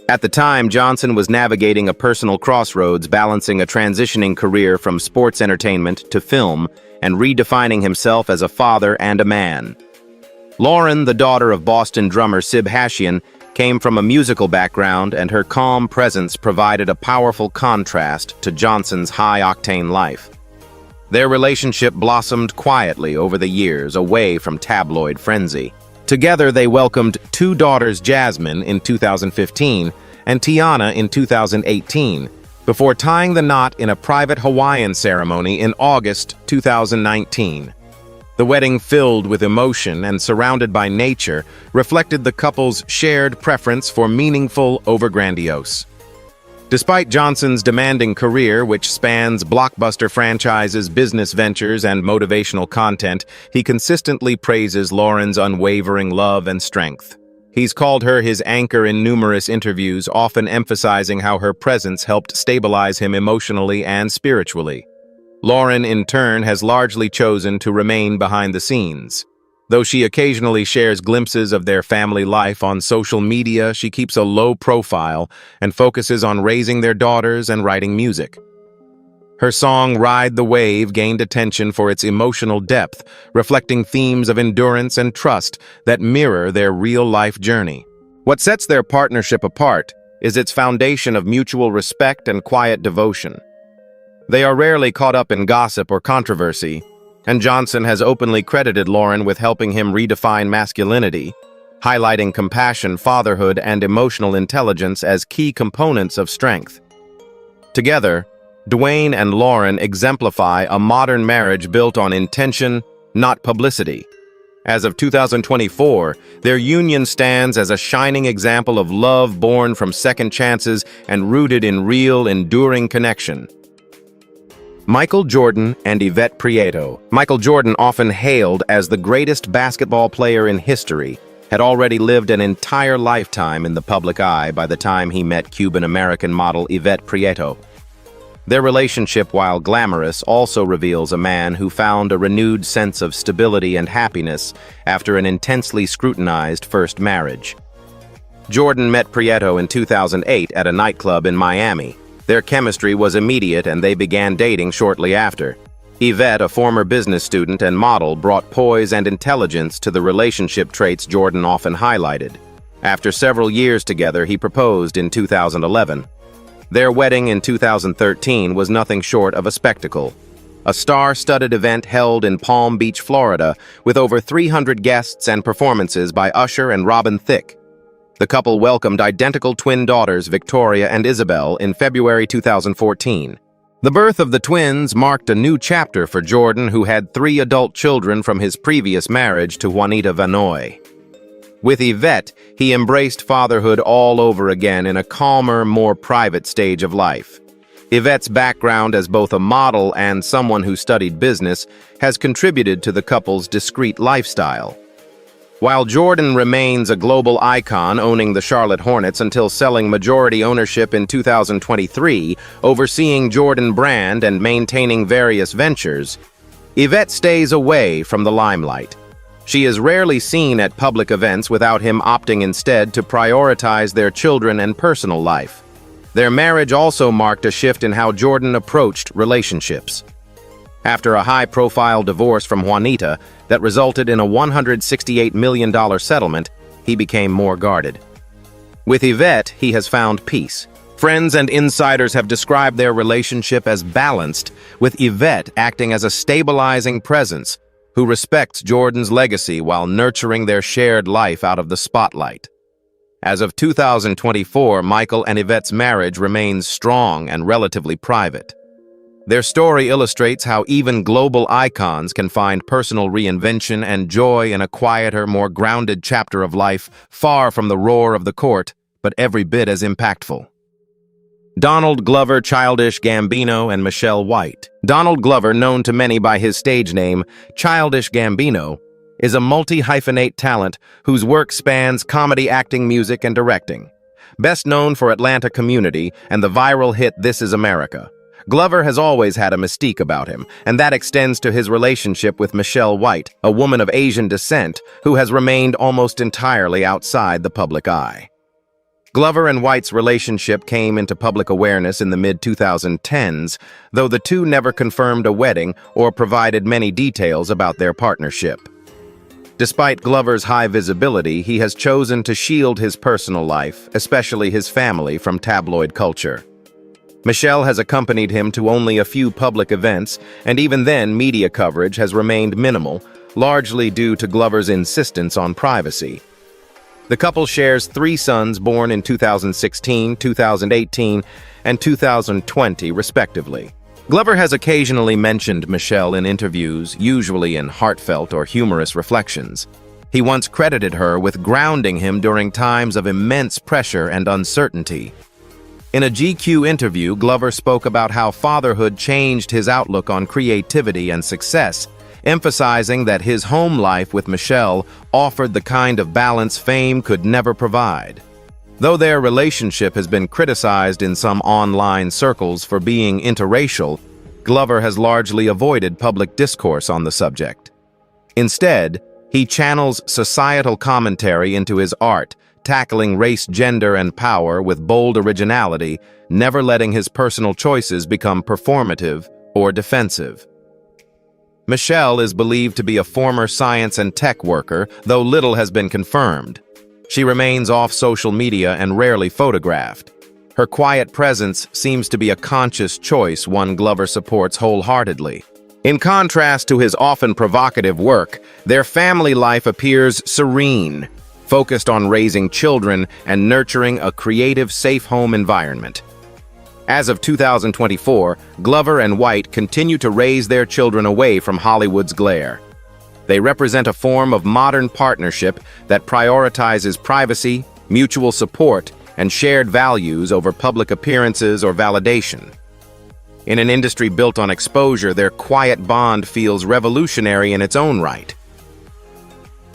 At the time, Johnson was navigating a personal crossroads, balancing a transitioning career from sports entertainment to film and redefining himself as a father and a man. Lauren, the daughter of Boston drummer Sib Hashian, came from a musical background, and her calm presence provided a powerful contrast to Johnson's high-octane life. Their relationship blossomed quietly over the years, away from tabloid frenzy. Together, they welcomed two daughters, Jasmine in 2015 and Tiana in 2018, before tying the knot in a private Hawaiian ceremony in August 2019. The wedding, filled with emotion and surrounded by nature, reflected the couple's shared preference for meaningful over grandiose. Despite Johnson's demanding career, which spans blockbuster franchises, business ventures, and motivational content, he consistently praises Lauren's unwavering love and strength. He's called her his anchor in numerous interviews, often emphasizing how her presence helped stabilize him emotionally and spiritually. Lauren, in turn, has largely chosen to remain behind the scenes. Though she occasionally shares glimpses of their family life on social media, she keeps a low profile and focuses on raising their daughters and writing music. Her song "Ride the Wave" gained attention for its emotional depth, reflecting themes of endurance and trust that mirror their real-life journey. What sets their partnership apart is its foundation of mutual respect and quiet devotion. They are rarely caught up in gossip or controversy, and Johnson has openly credited Lauren with helping him redefine masculinity, highlighting compassion, fatherhood, and emotional intelligence as key components of strength. Together, Dwayne and Lauren exemplify a modern marriage built on intention, not publicity. As of 2024, their union stands as a shining example of love born from second chances and rooted in real, enduring connection. Michael Jordan and Yvette Prieto. Michael Jordan, often hailed as the greatest basketball player in history, had already lived an entire lifetime in the public eye by the time he met Cuban-American model Yvette Prieto. Their relationship, while glamorous, also reveals a man who found a renewed sense of stability and happiness after an intensely scrutinized first marriage. Jordan met Prieto in 2008 at a nightclub in Miami. Their chemistry was immediate and they began dating shortly after. Yvette, a former business student and model, brought poise and intelligence to the relationship traits Jordan often highlighted. After several years together, he proposed in 2011. Their wedding in 2013 was nothing short of a spectacle. A star-studded event held in Palm Beach, Florida, with over 300 guests and performances by Usher and Robin Thicke. The couple welcomed identical twin daughters Victoria and Isabel in February 2014. The birth of the twins marked a new chapter for Jordan, who had 3 adult children from his previous marriage to Juanita Vanoy. With Yvette, he embraced fatherhood all over again in a calmer, more private stage of life. Yvette's background as both a model and someone who studied business has contributed to the couple's discreet lifestyle. While Jordan remains a global icon, owning the Charlotte Hornets until selling majority ownership in 2023, overseeing Jordan Brand and maintaining various ventures, Yvette stays away from the limelight. She is rarely seen at public events without him opting instead to prioritize their children and personal life. Their marriage also marked a shift in how Jordan approached relationships. After a high-profile divorce from Juanita that resulted in a $168 million settlement, he became more guarded. With Yvette, he has found peace. Friends and insiders have described their relationship as balanced, with Yvette acting as a stabilizing presence who respects Jordan's legacy while nurturing their shared life out of the spotlight. As of 2024, Michael and Yvette's marriage remains strong and relatively private. Their story illustrates how even global icons can find personal reinvention and joy in a quieter, more grounded chapter of life, far from the roar of the court, but every bit as impactful. Donald Glover, Childish Gambino, and Michelle White. Donald Glover, known to many by his stage name, Childish Gambino, is a multi-hyphenate talent whose work spans comedy, acting, music, and directing. Best known for Atlanta Community and the viral hit This Is America, Glover has always had a mystique about him, and that extends to his relationship with Michelle White, a woman of Asian descent who has remained almost entirely outside the public eye. Glover and White's relationship came into public awareness in the mid-2010s, though the two never confirmed a wedding or provided many details about their partnership. Despite Glover's high visibility, he has chosen to shield his personal life, especially his family, from tabloid culture. Michelle has accompanied him to only a few public events, and even then, media coverage has remained minimal, largely due to Glover's insistence on privacy. The couple shares 3 sons born in 2016, 2018, and 2020, respectively. Glover has occasionally mentioned Michelle in interviews, usually in heartfelt or humorous reflections. He once credited her with grounding him during times of immense pressure and uncertainty. In a GQ interview, Glover spoke about how fatherhood changed his outlook on creativity and success, emphasizing that his home life with Michelle offered the kind of balance fame could never provide. Though their relationship has been criticized in some online circles for being interracial, Glover has largely avoided public discourse on the subject. Instead, he channels societal commentary into his art, tackling race, gender, and power with bold originality, never letting his personal choices become performative or defensive. Michelle is believed to be a former science and tech worker, though little has been confirmed. She remains off social media and rarely photographed. Her quiet presence seems to be a conscious choice, one Glover supports wholeheartedly. In contrast to his often provocative work, their family life appears serene, focused on raising children and nurturing a creative, safe home environment. As of 2024, Glover and White continue to raise their children away from Hollywood's glare. They represent a form of modern partnership that prioritizes privacy, mutual support, and shared values over public appearances or validation. In an industry built on exposure, their quiet bond feels revolutionary in its own right.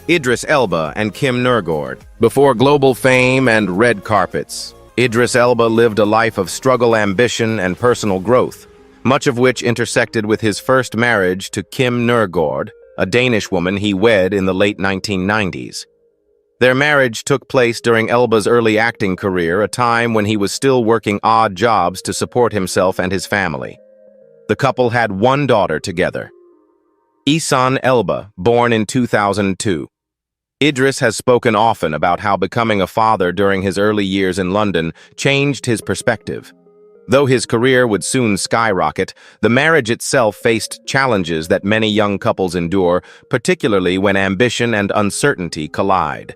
Idris Elba and Kim Nurgård. Before global fame and red carpets, Idris Elba lived a life of struggle, ambition, and personal growth, much of which intersected with his first marriage to Kim Nurgård, a Danish woman he wed in the late 1990s. Their marriage took place during Elba's early acting career, a time when he was still working odd jobs to support himself and his family. The couple had 1 daughter together, Ihsan Elba, born in 2002. Idris has spoken often about how becoming a father during his early years in London changed his perspective. Though his career would soon skyrocket, the marriage itself faced challenges that many young couples endure, particularly when ambition and uncertainty collide.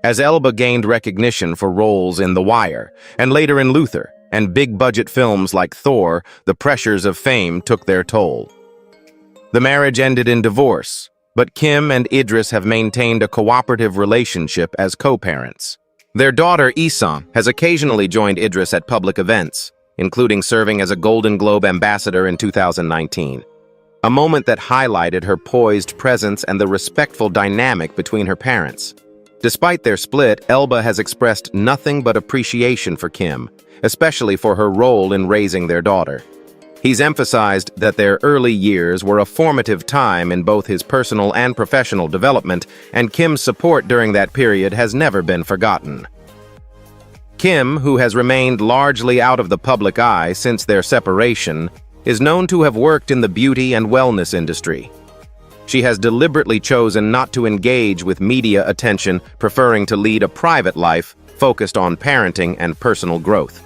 as Elba gained recognition for roles in The Wire, and later in Luther, and big-budget films like Thor, the pressures of fame took their toll. The marriage ended in divorce, but Kim and Idris have maintained a cooperative relationship as co-parents. Their daughter, Ihsan, has occasionally joined Idris at public events, including serving as a Golden Globe ambassador in 2019. A moment that highlighted her poised presence and the respectful dynamic between her parents. Despite their split, Elba has expressed nothing but appreciation for Kim, especially for her role in raising their daughter. He's emphasized that their early years were a formative time in both his personal and professional development, and Kim's support during that period has never been forgotten. Kim, who has remained largely out of the public eye since their separation, is known to have worked in the beauty and wellness industry. She has deliberately chosen not to engage with media attention, preferring to lead a private life focused on parenting and personal growth.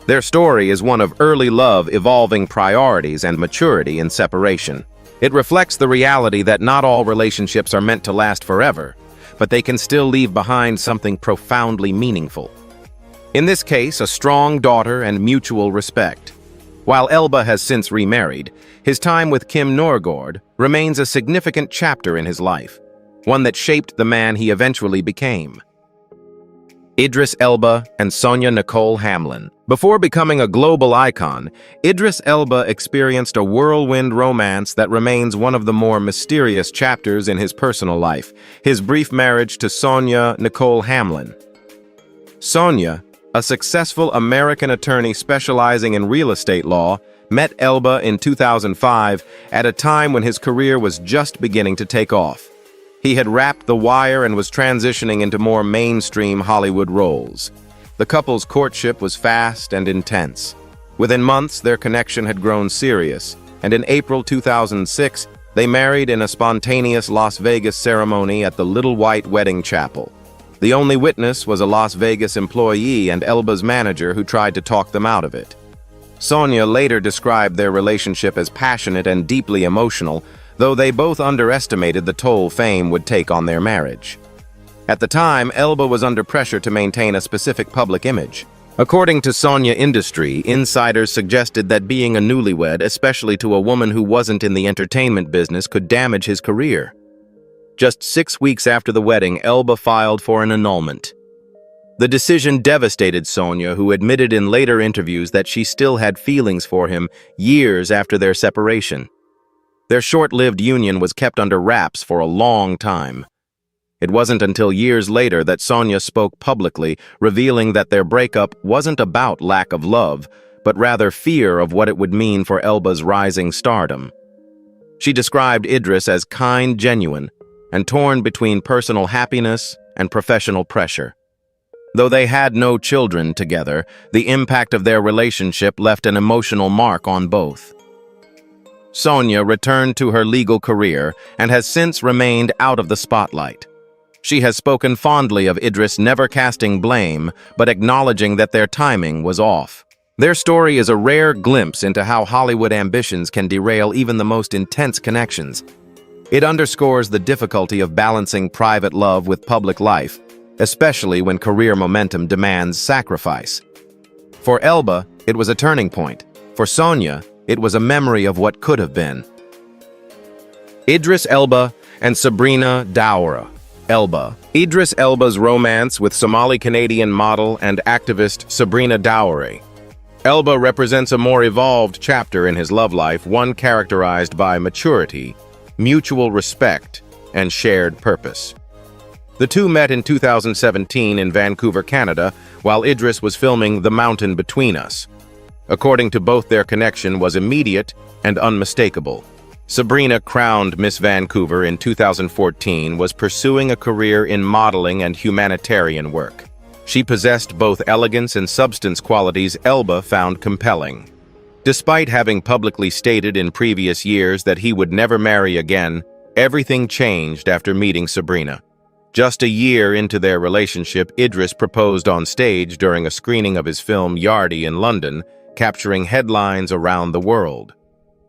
Their story is one of early love evolving priorities and maturity in separation. It reflects the reality that not all relationships are meant to last forever, but they can still leave behind something profoundly meaningful. In this case, a strong daughter and mutual respect. While Elba has since remarried, his time with Kim Norgård remains a significant chapter in his life, one that shaped the man he eventually became. Idris Elba and Sonia Nicole Hamlin. Before becoming a global icon, Idris Elba experienced a whirlwind romance that remains one of the more mysterious chapters in his personal life, his brief marriage to Sonia Nicole Hamlin. Sonia, a successful American attorney specializing in real estate law, met Elba in 2005 at a time when his career was just beginning to take off. He had wrapped The Wire and was transitioning into more mainstream Hollywood roles. The couple's courtship was fast and intense. Within months, their connection had grown serious, and in April 2006, they married in a spontaneous Las Vegas ceremony at the Little White Wedding Chapel. The only witness was a Las Vegas employee and Elba's manager who tried to talk them out of it. Sonia later described their relationship as passionate and deeply emotional, though they both underestimated the toll fame would take on their marriage. At the time, Elba was under pressure to maintain a specific public image. According to Sonia Industry, insiders suggested that being a newlywed, especially to a woman who wasn't in the entertainment business, could damage his career. Just 6 weeks after the wedding, Elba filed for an annulment. The decision devastated Sonia, who admitted in later interviews that she still had feelings for him years after their separation. Their short-lived union was kept under wraps for a long time. It wasn't until years later that Sonia spoke publicly, revealing that their breakup wasn't about lack of love, but rather fear of what it would mean for Elba's rising stardom. She described Idris as kind, genuine, and torn between personal happiness and professional pressure. Though they had no children together, the impact of their relationship left an emotional mark on both. Sonia returned to her legal career and has since remained out of the spotlight. She has spoken fondly of Idris never casting blame, but acknowledging that their timing was off. Their story is a rare glimpse into how Hollywood ambitions can derail even the most intense connections. It underscores the difficulty of balancing private love with public life, especially when career momentum demands sacrifice. For Elba, it was a turning point. For Sonia, it was a memory of what could have been. Idris Elba and Sabrina Dawara. Elba. Idris Elba's romance with Somali-Canadian model and activist Sabrina Dawara. Elba represents a more evolved chapter in his love life, one characterized by maturity, mutual respect, and shared purpose. The two met in 2017 in Vancouver, Canada, while Idris was filming The Mountain Between Us. According to both, their connection was immediate and unmistakable. Sabrina, crowned Miss Vancouver in 2014, was pursuing a career in modeling and humanitarian work. She possessed both elegance and substance qualities Elba found compelling. Despite having publicly stated in previous years that he would never marry again, everything changed after meeting Sabrina. Just a year into their relationship, Idris proposed on stage during a screening of his film Yardie in London, capturing headlines around the world.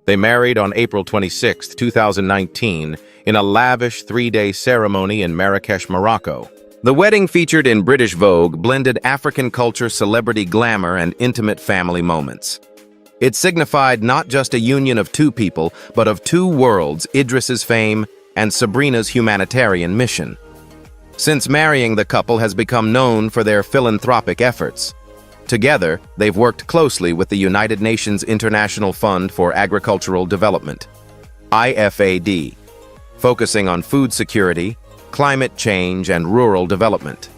They married on April 26, 2019, in a lavish 3-day ceremony in Marrakesh, Morocco. The wedding featured in British Vogue blended African culture, celebrity glamour, and intimate family moments. It signified not just a union of two people, but of two worlds, Idris's fame and Sabrina's humanitarian mission. Since marrying, the couple has become known for their philanthropic efforts. Together, they've worked closely with the United Nations International Fund for Agricultural Development, IFAD, focusing on food security, climate change, and rural development.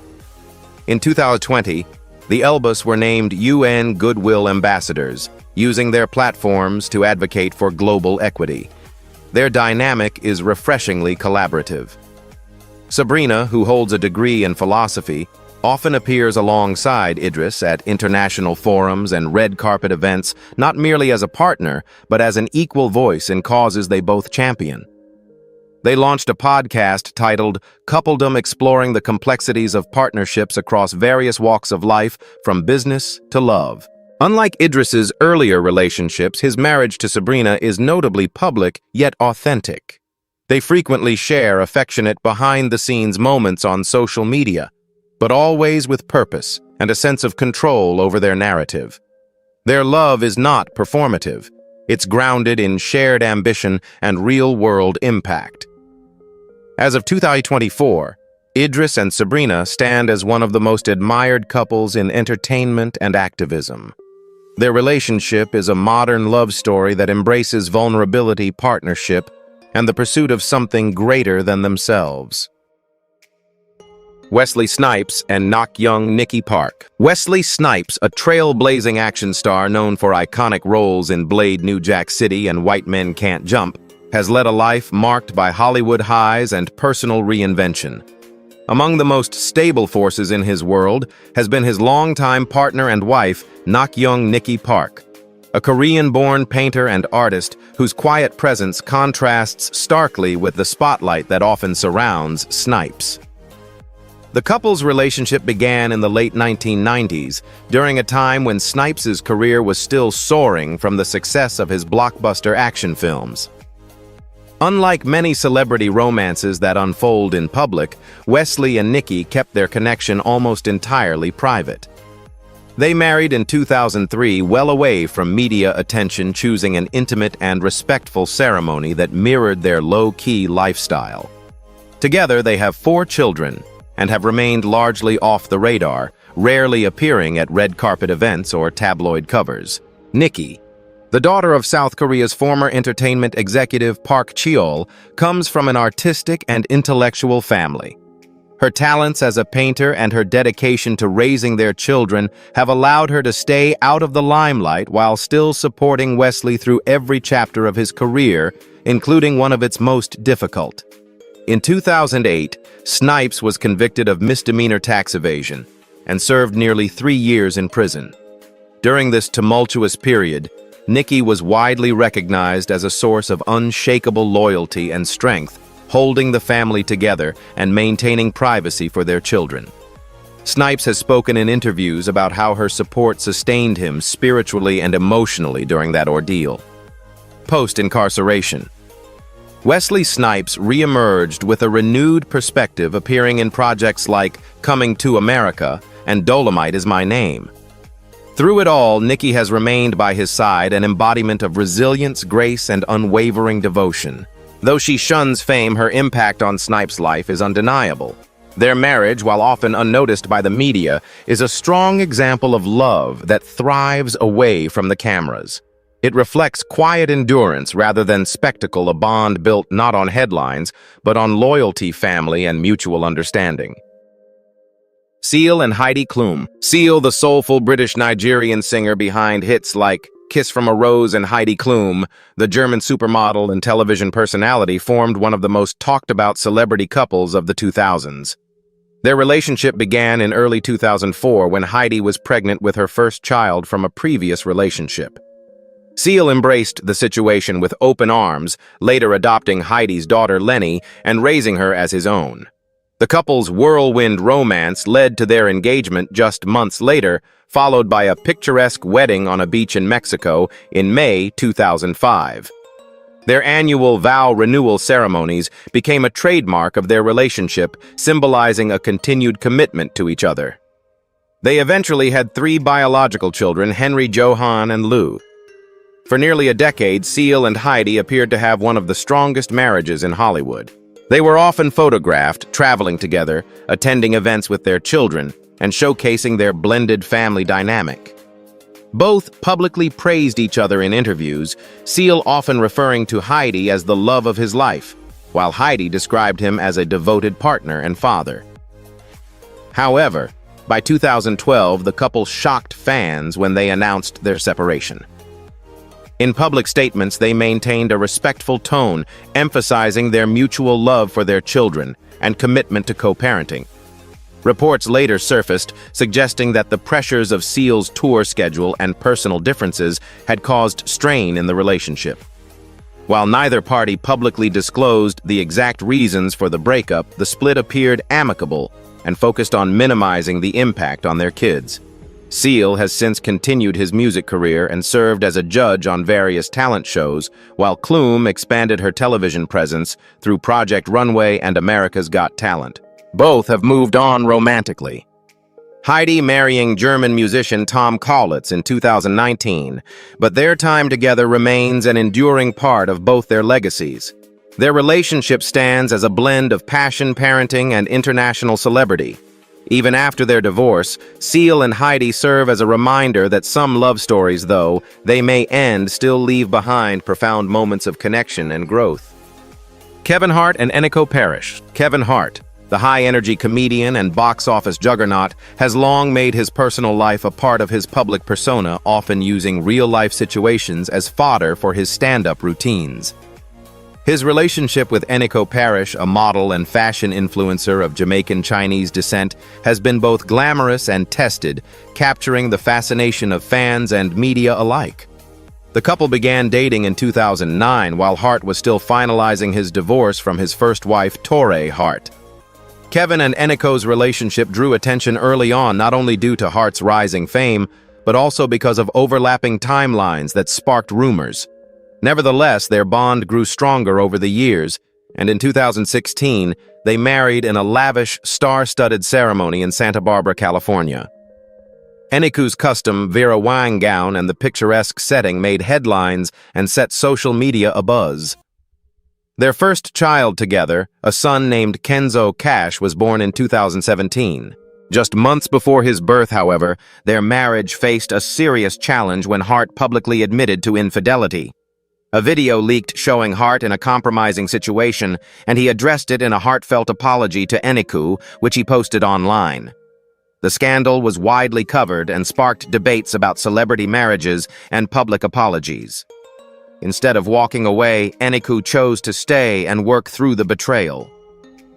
In 2020, the Elbus were named UN Goodwill Ambassadors, using their platforms to advocate for global equity. Their dynamic is refreshingly collaborative. Sabrina, who holds a degree in philosophy, often appears alongside Idris at international forums and red carpet events, not merely as a partner, but as an equal voice in causes they both champion. They launched a podcast titled Coupledom, exploring the complexities of partnerships across various walks of life, from business to love. Unlike Idris's earlier relationships, his marriage to Sabrina is notably public, yet authentic. They frequently share affectionate behind-the-scenes moments on social media, but always with purpose and a sense of control over their narrative. Their love is not performative. It's grounded in shared ambition and real-world impact. As of 2024, Idris and Sabrina stand as one of the most admired couples in entertainment and activism. Their relationship is a modern love story that embraces vulnerability, partnership, and the pursuit of something greater than themselves. Wesley Snipes and Nok-young Nikki Park. Wesley Snipes, a trailblazing action star known for iconic roles in Blade: New Jack City and White Men Can't Jump, has led a life marked by Hollywood highs and personal reinvention. Among the most stable forces in his world has been his longtime partner and wife, Nok-young Nikki Park, a Korean-born painter and artist whose quiet presence contrasts starkly with the spotlight that often surrounds Snipes. The couple's relationship began in the late 1990s, during a time when Snipes' career was still soaring from the success of his blockbuster action films. Unlike many celebrity romances that unfold in public, Wesley and Nikki kept their connection almost entirely private. They married in 2003, well away from media attention, choosing an intimate and respectful ceremony that mirrored their low-key lifestyle. Together, they have 4 children and have remained largely off the radar, rarely appearing at red carpet events or tabloid covers. Nikki, the daughter of South Korea's former entertainment executive Park Cheol, comes from an artistic and intellectual family. Her talents as a painter and her dedication to raising their children have allowed her to stay out of the limelight while still supporting Wesley through every chapter of his career, including one of its most difficult. In 2008, Snipes was convicted of misdemeanor tax evasion and served nearly 3 years in prison. During this tumultuous period, Nikki was widely recognized as a source of unshakable loyalty and strength, holding the family together and maintaining privacy for their children. Snipes has spoken in interviews about how her support sustained him spiritually and emotionally during that ordeal. Post-incarceration, Wesley Snipes re-emerged with a renewed perspective, appearing in projects like Coming to America and Dolomite Is My Name. Through it all, Nikki has remained by his side, an embodiment of resilience, grace, and unwavering devotion. Though she shuns fame, her impact on Snipes' life is undeniable. Their marriage, while often unnoticed by the media, is a strong example of love that thrives away from the cameras. It reflects quiet endurance rather than spectacle, a bond built not on headlines, but on loyalty, family, and mutual understanding. Seal and Heidi Klum. Seal, the soulful British-Nigerian singer behind hits like Kiss from a Rose, and Heidi Klum, the German supermodel and television personality, formed one of the most talked-about celebrity couples of the 2000s. Their relationship began in early 2004 when Heidi was pregnant with her first child from a previous relationship. Seal embraced the situation with open arms, later adopting Heidi's daughter Lenny and raising her as his own. The couple's whirlwind romance led to their engagement just months later, followed by a picturesque wedding on a beach in Mexico in May 2005. Their annual vow renewal ceremonies became a trademark of their relationship, symbolizing a continued commitment to each other. They eventually had 3 biological children, Henry, Johann, and Lou. For nearly a decade, Seal and Heidi appeared to have one of the strongest marriages in Hollywood. They were often photographed, traveling together, attending events with their children, and showcasing their blended family dynamic. Both publicly praised each other in interviews, Seal often referring to Heidi as the love of his life, while Heidi described him as a devoted partner and father. However, by 2012, the couple shocked fans when they announced their separation. In public statements, they maintained a respectful tone, emphasizing their mutual love for their children and commitment to co-parenting. Reports later surfaced, suggesting that the pressures of Seal's tour schedule and personal differences had caused strain in the relationship. While neither party publicly disclosed the exact reasons for the breakup, the split appeared amicable and focused on minimizing the impact on their kids. Seal has since continued his music career and served as a judge on various talent shows, while Klum expanded her television presence through Project Runway and America's Got Talent. Both have moved on romantically. Heidi marrying German musician Tom Kaulitz in 2019, but their time together remains an enduring part of both their legacies. Their relationship stands as a blend of passion, parenting, and international celebrity. Even after their divorce, Seal and Heidi serve as a reminder that some love stories, though they may end, still leave behind profound moments of connection and growth. Kevin Hart and Eniko Parrish. Kevin Hart, the high-energy comedian and box office juggernaut, has long made his personal life a part of his public persona, often using real-life situations as fodder for his stand-up routines. His relationship with Eniko Parrish, a model and fashion influencer of Jamaican Chinese descent, has been both glamorous and tested, capturing the fascination of fans and media alike. The couple began dating in 2009 while Hart was still finalizing his divorce from his first wife, Torrei Hart. Kevin and Eniko's relationship drew attention early on, not only due to Hart's rising fame, but also because of overlapping timelines that sparked rumors. Nevertheless, their bond grew stronger over the years, and in 2016, they married in a lavish, star-studded ceremony in Santa Barbara, California. Eniko's custom Vera Wang gown and the picturesque setting made headlines and set social media abuzz. Their first child together, a son named Kenzo Cash, was born in 2017. Just months before his birth, however, their marriage faced a serious challenge when Hart publicly admitted to infidelity. A video leaked showing Hart in a compromising situation, and he addressed it in a heartfelt apology to Eniko, which he posted online. The scandal was widely covered and sparked debates about celebrity marriages and public apologies. Instead of walking away, Eniko chose to stay and work through the betrayal.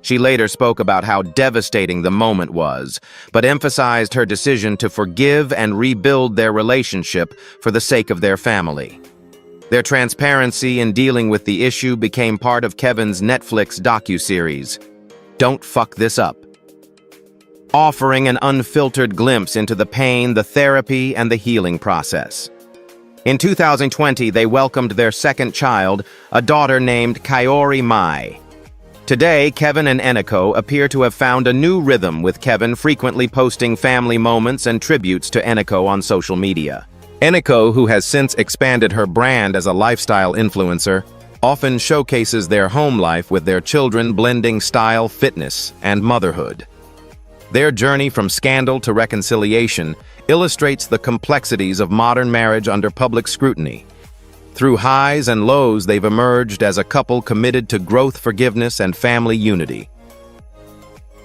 She later spoke about how devastating the moment was, but emphasized her decision to forgive and rebuild their relationship for the sake of their family. Their transparency in dealing with the issue became part of Kevin's Netflix docuseries, Don't Fuck This Up, offering an unfiltered glimpse into the pain, the therapy, and the healing process. In 2020, they welcomed their second child, a daughter named Kaori Mai. Today, Kevin and Eniko appear to have found a new rhythm, with Kevin frequently posting family moments and tributes to Eniko on social media. Eniko, who has since expanded her brand as a lifestyle influencer, often showcases their home life with their children, blending style, fitness, and motherhood. Their journey from scandal to reconciliation illustrates the complexities of modern marriage under public scrutiny. Through highs and lows, they've emerged as a couple committed to growth, forgiveness, and family unity.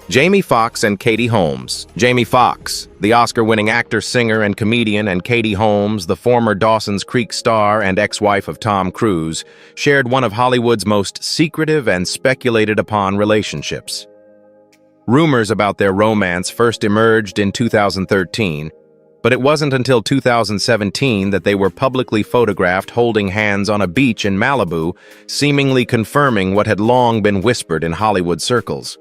Jamie Foxx and Katie Holmes. Jamie Foxx, the Oscar-winning actor, singer, and comedian, and Katie Holmes, the former Dawson's Creek star and ex-wife of Tom Cruise, shared one of Hollywood's most secretive and speculated upon relationships. Rumors about their romance first emerged in 2013, but it wasn't until 2017 that they were publicly photographed holding hands on a beach in Malibu, seemingly confirming what had long been whispered in Hollywood circles.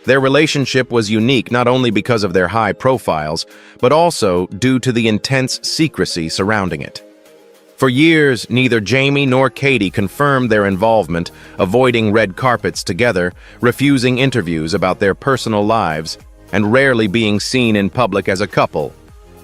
Their relationship was unique not only because of their high profiles, but also due to the intense secrecy surrounding it. For years, neither Jamie nor Katie confirmed their involvement, avoiding red carpets together, refusing interviews about their personal lives, and rarely being seen in public as a couple.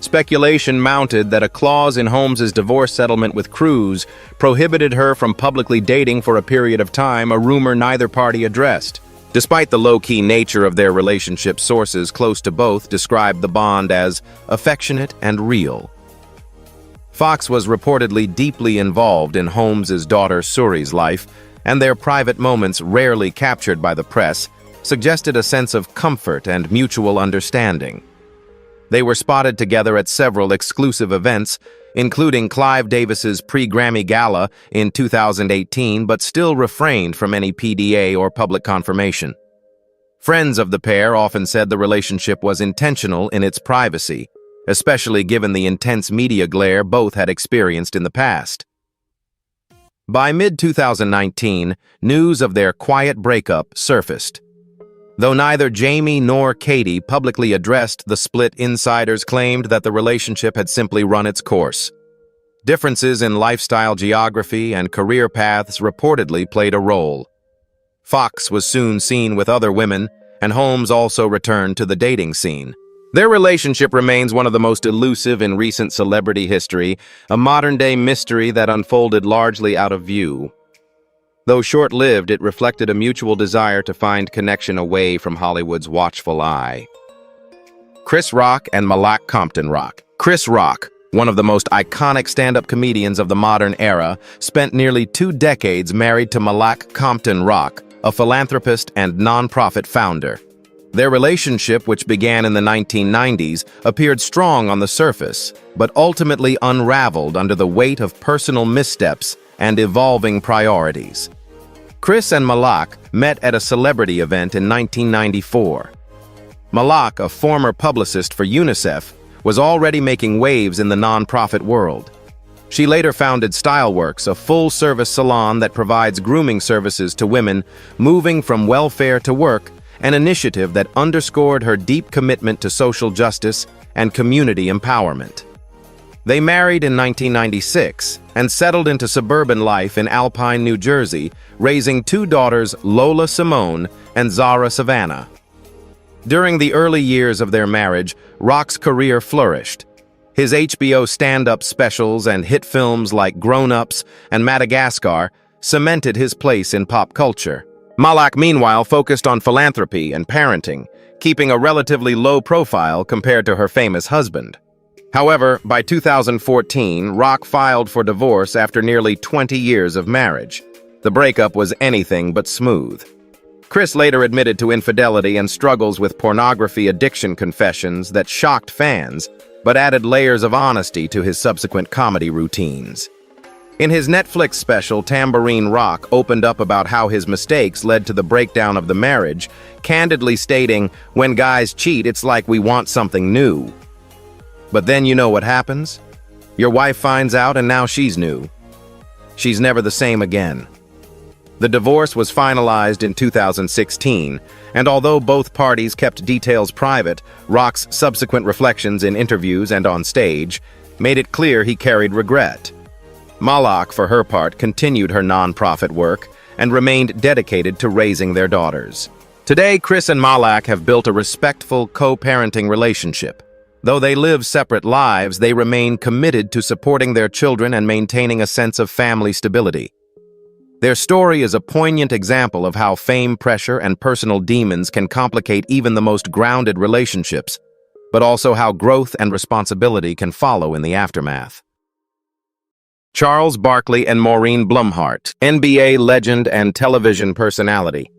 Speculation mounted that a clause in Holmes's divorce settlement with Cruise prohibited her from publicly dating for a period of time, a rumor neither party addressed. Despite the low-key nature of their relationship, sources close to both described the bond as affectionate and real. Fox was reportedly deeply involved in Holmes's daughter Suri's life, and their private moments, rarely captured by the press, suggested a sense of comfort and mutual understanding. They were spotted together at several exclusive events, including Clive Davis's pre-Grammy Gala in 2018, but still refrained from any PDA or public confirmation. Friends of the pair often said the relationship was intentional in its privacy, especially given the intense media glare both had experienced in the past. By mid-2019, news of their quiet breakup surfaced. Though neither Jamie nor Katie publicly addressed the split, insiders claimed that the relationship had simply run its course. Differences in lifestyle, geography, and career paths reportedly played a role. Fox was soon seen with other women, and Holmes also returned to the dating scene. Their relationship remains one of the most elusive in recent celebrity history, a modern-day mystery that unfolded largely out of view. Though short-lived, it reflected a mutual desire to find connection away from Hollywood's watchful eye. Chris Rock and Malak Compton Rock. Chris Rock, one of the most iconic stand-up comedians of the modern era, spent nearly 2 decades married to Malak Compton Rock, a philanthropist and nonprofit founder. Their relationship, which began in the 1990s, appeared strong on the surface, but ultimately unraveled under the weight of personal missteps and evolving priorities. Chris and Malak met at a celebrity event in 1994. Malak, a former publicist for UNICEF, was already making waves in the nonprofit world. She later founded StyleWorks, a full-service salon that provides grooming services to women moving from welfare to work, an initiative that underscored her deep commitment to social justice and community empowerment. They married in 1996 and settled into suburban life in Alpine, New Jersey, raising 2 daughters, Lola Simone and Zara Savannah. During the early years of their marriage, Rock's career flourished. His HBO stand-up specials and hit films like Grown Ups and Madagascar cemented his place in pop culture. Malak, meanwhile, focused on philanthropy and parenting, keeping a relatively low profile compared to her famous husband. However, by 2014, Rock filed for divorce after nearly 20 years of marriage. The breakup was anything but smooth. Chris later admitted to infidelity and struggles with pornography addiction confessions that shocked fans, but added layers of honesty to his subsequent comedy routines. In his Netflix special, Tambourine Rock opened up about how his mistakes led to the breakdown of the marriage, candidly stating, "When guys cheat, it's like we want something new. But then you know what happens? Your wife finds out and now she's new. She's never the same again." The divorce was finalized in 2016, and although both parties kept details private, Rock's subsequent reflections in interviews and on stage made it clear he carried regret. Malak, for her part, continued her nonprofit work and remained dedicated to raising their daughters. Today, Chris and Malak have built a respectful co-parenting relationship. Though they live separate lives, they remain committed to supporting their children and maintaining a sense of family stability. Their story is a poignant example of how fame, pressure, and personal demons can complicate even the most grounded relationships, but also how growth and responsibility can follow in the aftermath. Charles Barkley and Maureen Blumhardt, NBA legend and television personality.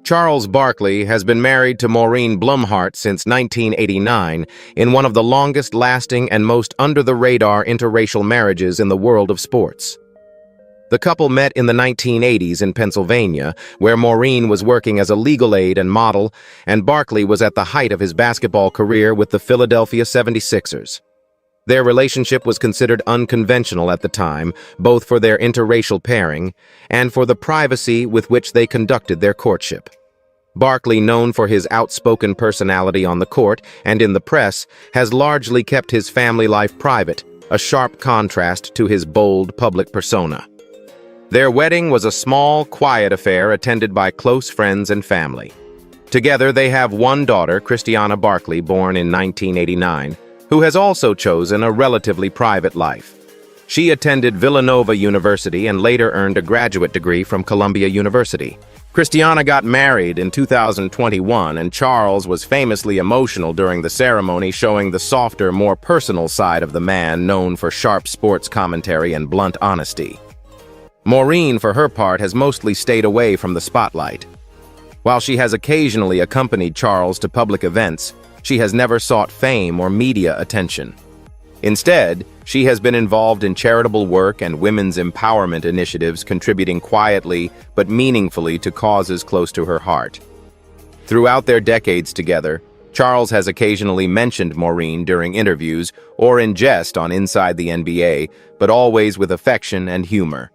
Charles Barkley has been married to Maureen Blumhardt since 1989 in one of the longest-lasting and most under-the-radar interracial marriages in the world of sports. The couple met in the 1980s in Pennsylvania, where Maureen was working as a legal aid and model, and Barkley was at the height of his basketball career with the Philadelphia 76ers. Their relationship was considered unconventional at the time, both for their interracial pairing and for the privacy with which they conducted their courtship. Barkley, known for his outspoken personality on the court and in the press, has largely kept his family life private, a sharp contrast to his bold public persona. Their wedding was a small, quiet affair attended by close friends and family. Together, they have one daughter, Christiana Barkley, born in 1989, who has also chosen a relatively private life. She attended Villanova University and later earned a graduate degree from Columbia University. Christiana got married in 2021, and Charles was famously emotional during the ceremony, showing the softer, more personal side of the man known for sharp sports commentary and blunt honesty. Maureen, for her part, has mostly stayed away from the spotlight. While she has occasionally accompanied Charles to public events, she has never sought fame or media attention. Instead, she has been involved in charitable work and women's empowerment initiatives, contributing quietly but meaningfully to causes close to her heart. Throughout their decades together, Charles has occasionally mentioned Maureen during interviews or in jest on Inside the NBA, but always with affection and humor.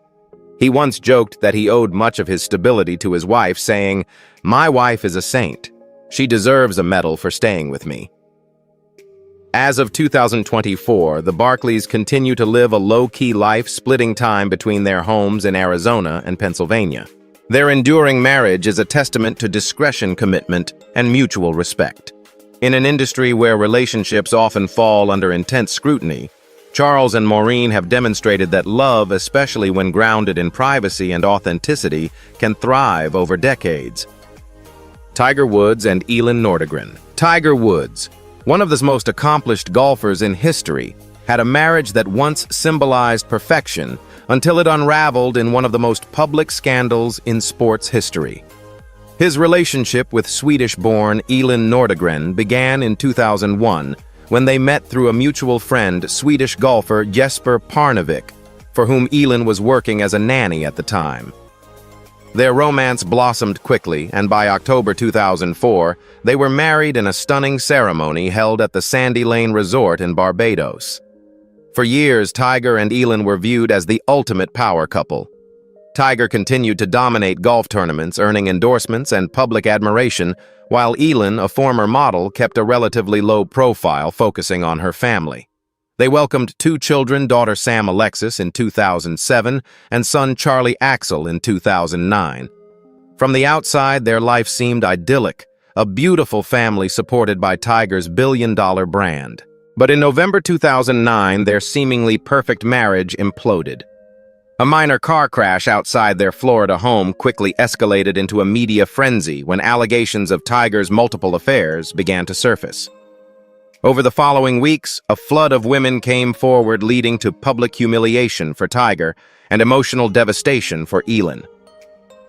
He once joked that he owed much of his stability to his wife, saying, "My wife is a saint. She deserves a medal for staying with me." As of 2024, the Barkleys continue to live a low-key life, splitting time between their homes in Arizona and Pennsylvania. Their enduring marriage is a testament to discretion, commitment, and mutual respect. In an industry where relationships often fall under intense scrutiny, Charles and Maureen have demonstrated that love, especially when grounded in privacy and authenticity, can thrive over decades. Tiger Woods and Elin Nordegren. Tiger Woods, one of the most accomplished golfers in history, had a marriage that once symbolized perfection until it unraveled in one of the most public scandals in sports history. His relationship with Swedish-born Elin Nordegren began in 2001 when they met through a mutual friend, Swedish golfer Jesper Parnevik, for whom Elin was working as a nanny at the time. Their romance blossomed quickly, and by October 2004, they were married in a stunning ceremony held at the Sandy Lane Resort in Barbados. For years, Tiger and Elin were viewed as the ultimate power couple. Tiger continued to dominate golf tournaments, earning endorsements and public admiration, while Elin, a former model, kept a relatively low profile, focusing on her family. They welcomed 2 children, daughter Sam Alexis in 2007 and son Charlie Axel in 2009. From the outside, their life seemed idyllic, a beautiful family supported by Tiger's billion-dollar brand. But in November 2009, their seemingly perfect marriage imploded. A minor car crash outside their Florida home quickly escalated into a media frenzy when allegations of Tiger's multiple affairs began to surface. Over the following weeks, a flood of women came forward, leading to public humiliation for Tiger and emotional devastation for Elin.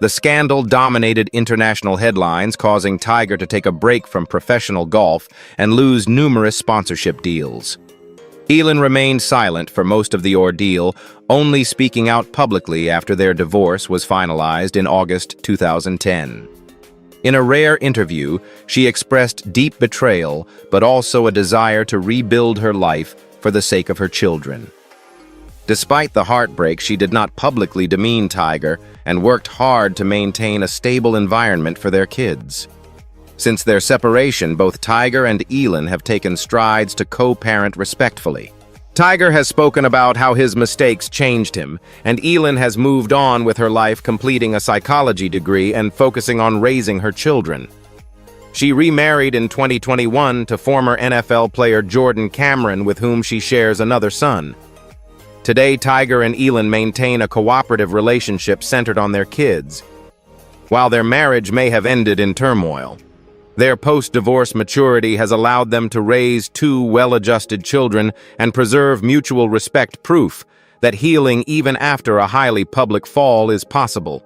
The scandal dominated international headlines, causing Tiger to take a break from professional golf and lose numerous sponsorship deals. Elin remained silent for most of the ordeal, only speaking out publicly after their divorce was finalized in August 2010. In a rare interview, she expressed deep betrayal, but also a desire to rebuild her life for the sake of her children. Despite the heartbreak, she did not publicly demean Tiger and worked hard to maintain a stable environment for their kids. Since their separation, both Tiger and Elin have taken strides to co-parent respectfully. Tiger has spoken about how his mistakes changed him, and Elin has moved on with her life, completing a psychology degree and focusing on raising her children. She remarried in 2021 to former NFL player Jordan Cameron, with whom she shares another son. Today, Tiger and Elin maintain a cooperative relationship centered on their kids. While their marriage may have ended in turmoil, their post-divorce maturity has allowed them to raise 2 well-adjusted children and preserve mutual respect, proof that healing even after a highly public fall is possible.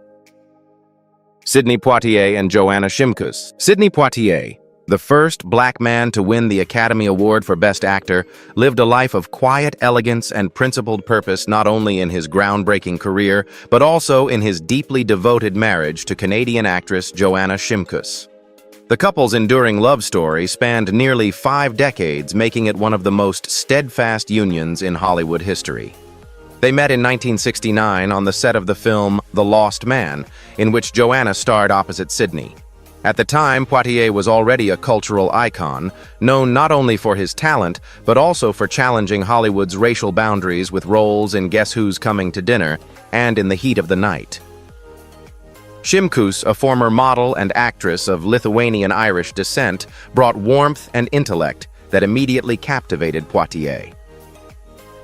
Sidney Poitier and Joanna Shimkus. Sidney Poitier, the first black man to win the Academy Award for Best Actor, lived a life of quiet elegance and principled purpose, not only in his groundbreaking career, but also in his deeply devoted marriage to Canadian actress Joanna Shimkus. The couple's enduring love story spanned nearly 5 decades, making it one of the most steadfast unions in Hollywood history. They met in 1969 on the set of the film The Lost Man, in which Joanna starred opposite Sidney. At the time, Poitier was already a cultural icon, known not only for his talent, but also for challenging Hollywood's racial boundaries with roles in Guess Who's Coming to Dinner and In the Heat of the Night. Šimkus, a former model and actress of Lithuanian-Irish descent, brought warmth and intellect that immediately captivated Poitier.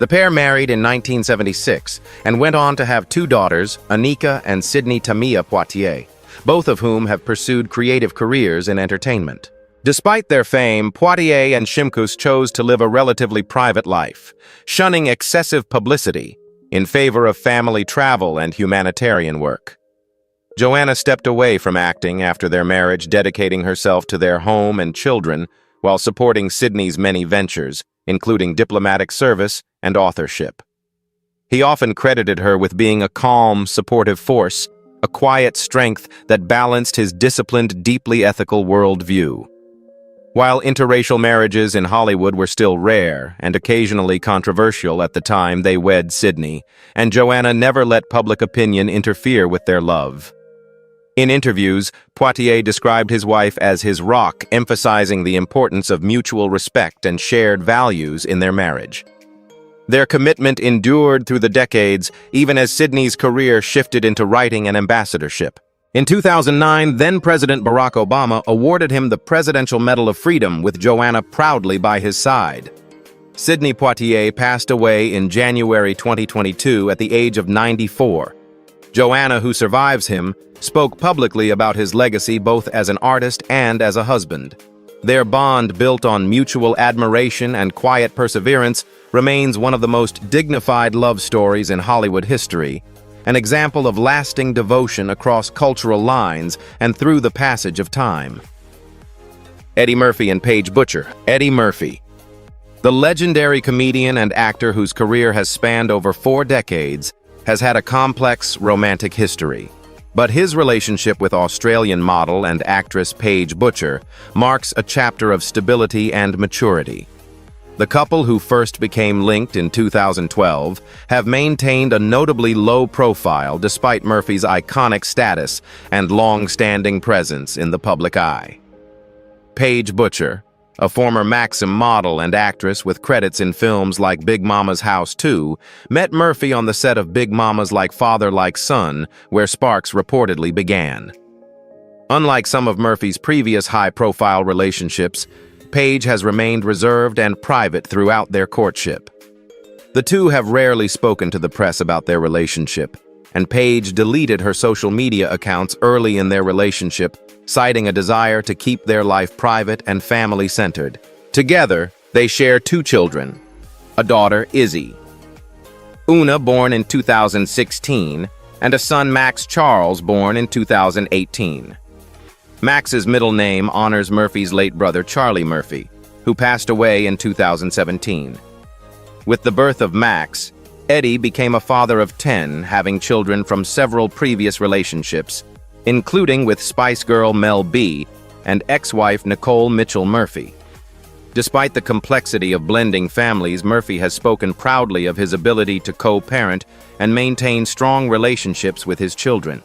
The pair married in 1976 and went on to have two daughters, Anika and Sydney Tamia Poitier, both of whom have pursued creative careers in entertainment. Despite their fame, Poitier and Šimkus chose to live a relatively private life, shunning excessive publicity in favor of family travel and humanitarian work. Joanna stepped away from acting after their marriage, dedicating herself to their home and children while supporting Sydney's many ventures, including diplomatic service and authorship. He often credited her with being a calm, supportive force, a quiet strength that balanced his disciplined, deeply ethical worldview. While interracial marriages in Hollywood were still rare and occasionally controversial at the time they wed Sydney, and Joanna never let public opinion interfere with their love. In interviews, Poitier described his wife as his rock, emphasizing the importance of mutual respect and shared values in their marriage. Their commitment endured through the decades, even as Sydney's career shifted into writing and ambassadorship. In 2009, then-President Barack Obama awarded him the Presidential Medal of Freedom, with Joanna proudly by his side. Sidney Poitier passed away in January 2022 at the age of 94. Joanna, who survives him, spoke publicly about his legacy both as an artist and as a husband. Their bond, built on mutual admiration and quiet perseverance, remains one of the most dignified love stories in Hollywood history, an example of lasting devotion across cultural lines and through the passage of time. Eddie Murphy and Paige Butcher. Eddie Murphy, the legendary comedian and actor whose career has spanned over 4 decades, has had a complex romantic history. But his relationship with Australian model and actress Paige Butcher marks a chapter of stability and maturity. The couple, who first became linked in 2012, have maintained a notably low profile despite Murphy's iconic status and long-standing presence in the public eye. Paige Butcher, a former Maxim model and actress with credits in films like Big Mama's House 2, met Murphy on the set of Big Mama's Like Father Like Son, where sparks reportedly began. Unlike some of Murphy's previous high-profile relationships, Paige has remained reserved and private throughout their courtship. The two have rarely spoken to the press about their relationship, and Paige deleted her social media accounts early in their relationship, citing a desire to keep their life private and family-centered. Together, they share 2 children, a daughter, Izzy, Una, born in 2016, and a son, Max Charles, born in 2018. Max's middle name honors Murphy's late brother, Charlie Murphy, who passed away in 2017. With the birth of Max, Eddie became a father of 10, having children from several previous relationships, including with Spice Girl Mel B and ex-wife Nicole Mitchell Murphy. Despite the complexity of blending families, Murphy has spoken proudly of his ability to co-parent and maintain strong relationships with his children.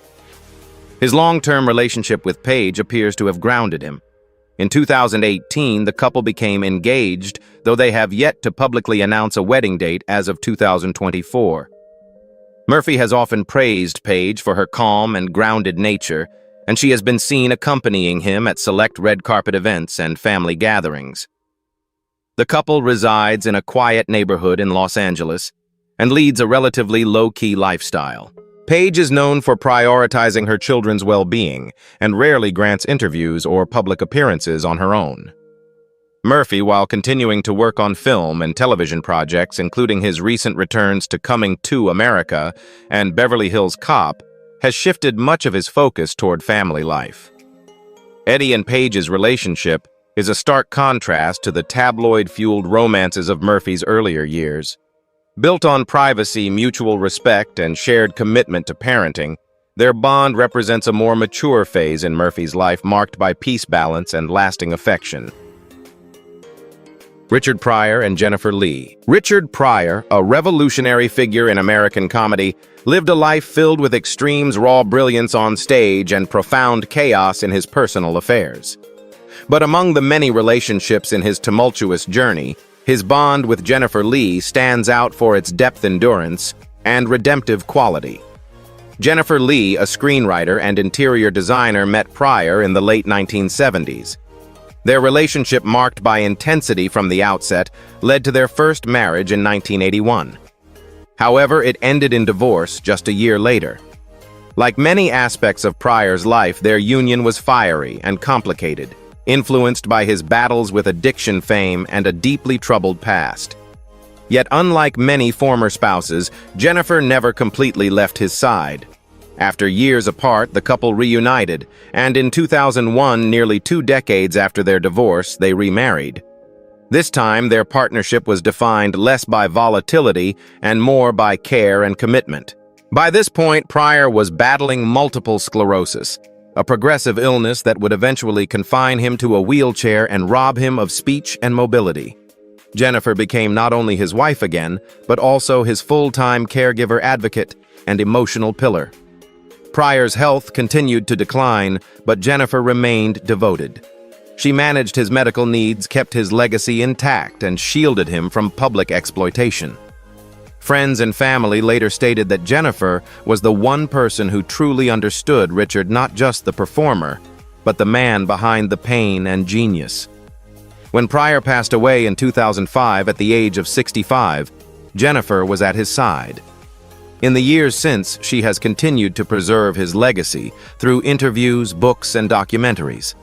His long-term relationship with Paige appears to have grounded him. In 2018, the couple became engaged, though they have yet to publicly announce a wedding date as of 2024. Murphy has often praised Paige for her calm and grounded nature, and she has been seen accompanying him at select red carpet events and family gatherings. The couple resides in a quiet neighborhood in Los Angeles and leads a relatively low-key lifestyle. Paige is known for prioritizing her children's well-being and rarely grants interviews or public appearances on her own. Murphy, while continuing to work on film and television projects, including his recent returns to Coming to America and Beverly Hills Cop, has shifted much of his focus toward family life. Eddie and Paige's relationship is a stark contrast to the tabloid-fueled romances of Murphy's earlier years. Built on privacy, mutual respect, and shared commitment to parenting, their bond represents a more mature phase in Murphy's life, marked by peace, balance, and lasting affection. Richard Pryor and Jennifer Lee. Richard Pryor, a revolutionary figure in American comedy, lived a life filled with extremes, raw brilliance on stage, and profound chaos in his personal affairs. But among the many relationships in his tumultuous journey, his bond with Jennifer Lee stands out for its depth, endurance, and redemptive quality. Jennifer Lee, a screenwriter and interior designer, met Pryor in the late 1970s. Their relationship, marked by intensity from the outset, led to their first marriage in 1981. However, it ended in divorce just a year later. Like many aspects of Pryor's life, their union was fiery and complicated, influenced by his battles with addiction, fame, and a deeply troubled past. Yet, unlike many former spouses, Jennifer never completely left his side. After years apart, the couple reunited, and in 2001, nearly 2 decades after their divorce, they remarried. This time, their partnership was defined less by volatility and more by care and commitment. By this point, Pryor was battling multiple sclerosis, a progressive illness that would eventually confine him to a wheelchair and rob him of speech and mobility. Jennifer became not only his wife again, but also his full-time caregiver, advocate, and emotional pillar. Pryor's health continued to decline, but Jennifer remained devoted. She managed his medical needs, kept his legacy intact, and shielded him from public exploitation. Friends and family later stated that Jennifer was the one person who truly understood Richard, not just the performer, but the man behind the pain and genius. When Pryor passed away in 2005 at the age of 65, Jennifer was at his side. In the years since, she has continued to preserve his legacy through interviews, books, and documentaries.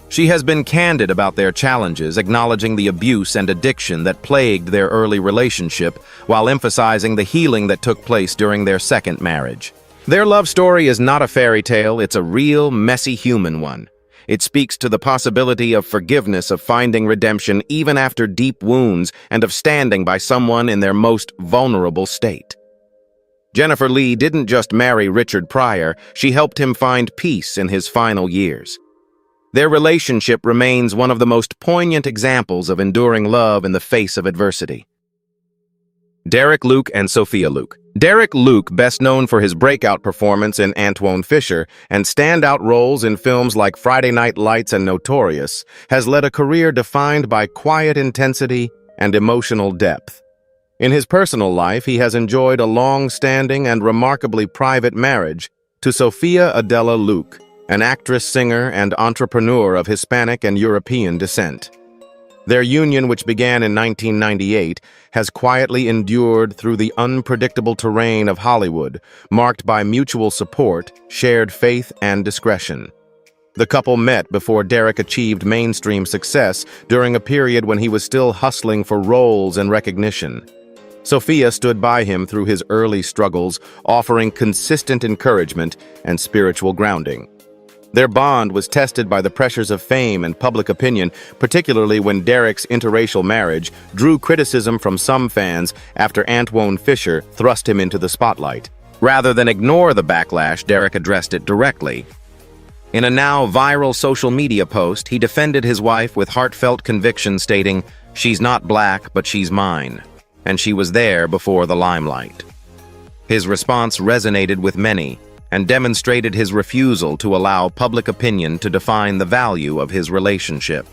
She has been candid about their challenges, acknowledging the abuse and addiction that plagued their early relationship, while emphasizing the healing that took place during their second marriage. Their love story is not a fairy tale, it's a real, messy human one. It speaks to the possibility of forgiveness, of finding redemption even after deep wounds, and of standing by someone in their most vulnerable state. Jennifer Lee didn't just marry Richard Pryor, she helped him find peace in his final years. Their relationship remains one of the most poignant examples of enduring love in the face of adversity. Derek Luke and Sophia Luke. Derek Luke, best known for his breakout performance in Antwone Fisher and standout roles in films like Friday Night Lights and Notorious, has led a career defined by quiet intensity and emotional depth. In his personal life, he has enjoyed a long-standing and remarkably private marriage to Sophia Adela Luke, an actress, singer, and entrepreneur of Hispanic and European descent. Their union, which began in 1998, has quietly endured through the unpredictable terrain of Hollywood, marked by mutual support, shared faith, and discretion. The couple met before Derek achieved mainstream success during a period when he was still hustling for roles and recognition. Sophia stood by him through his early struggles, offering consistent encouragement and spiritual grounding. Their bond was tested by the pressures of fame and public opinion, particularly when Derek's interracial marriage drew criticism from some fans after Antwone Fisher thrust him into the spotlight. Rather than ignore the backlash, Derek addressed it directly. In a now viral social media post, he defended his wife with heartfelt conviction, stating, "She's not black, but she's mine, and she was there before the limelight." His response resonated with many and demonstrated his refusal to allow public opinion to define the value of his relationship.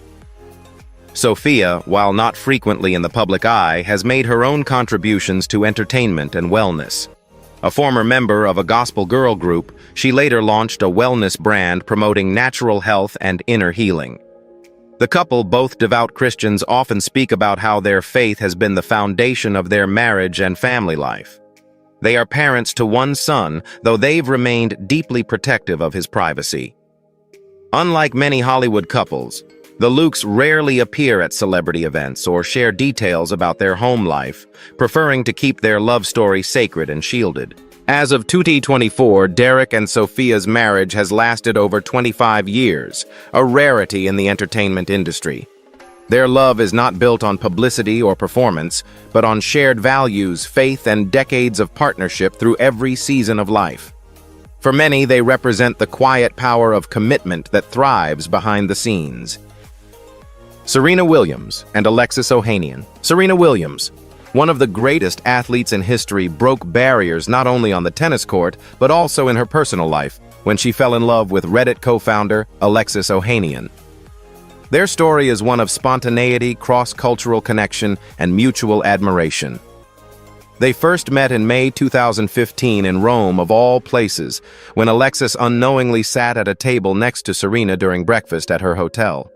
Sophia, while not frequently in the public eye, has made her own contributions to entertainment and wellness. A former member of a gospel girl group, she later launched a wellness brand promoting natural health and inner healing. The couple, both devout Christians, often speak about how their faith has been the foundation of their marriage and family life. They are parents to one son, though they've remained deeply protective of his privacy. Unlike many Hollywood couples, the Lukes rarely appear at celebrity events or share details about their home life, preferring to keep their love story sacred and shielded. As of 2024, Derek and Sophia's marriage has lasted over 25 years, a rarity in the entertainment industry. Their love is not built on publicity or performance, but on shared values, faith, and decades of partnership through every season of life. For many, they represent the quiet power of commitment that thrives behind the scenes. Serena Williams and Alexis Ohanian. Serena Williams, one of the greatest athletes in history, broke barriers not only on the tennis court, but also in her personal life when she fell in love with Reddit co-founder Alexis Ohanian. Their story is one of spontaneity, cross-cultural connection, and mutual admiration. They first met in May 2015 in Rome, of all places, when Alexis unknowingly sat at a table next to Serena during breakfast at her hotel.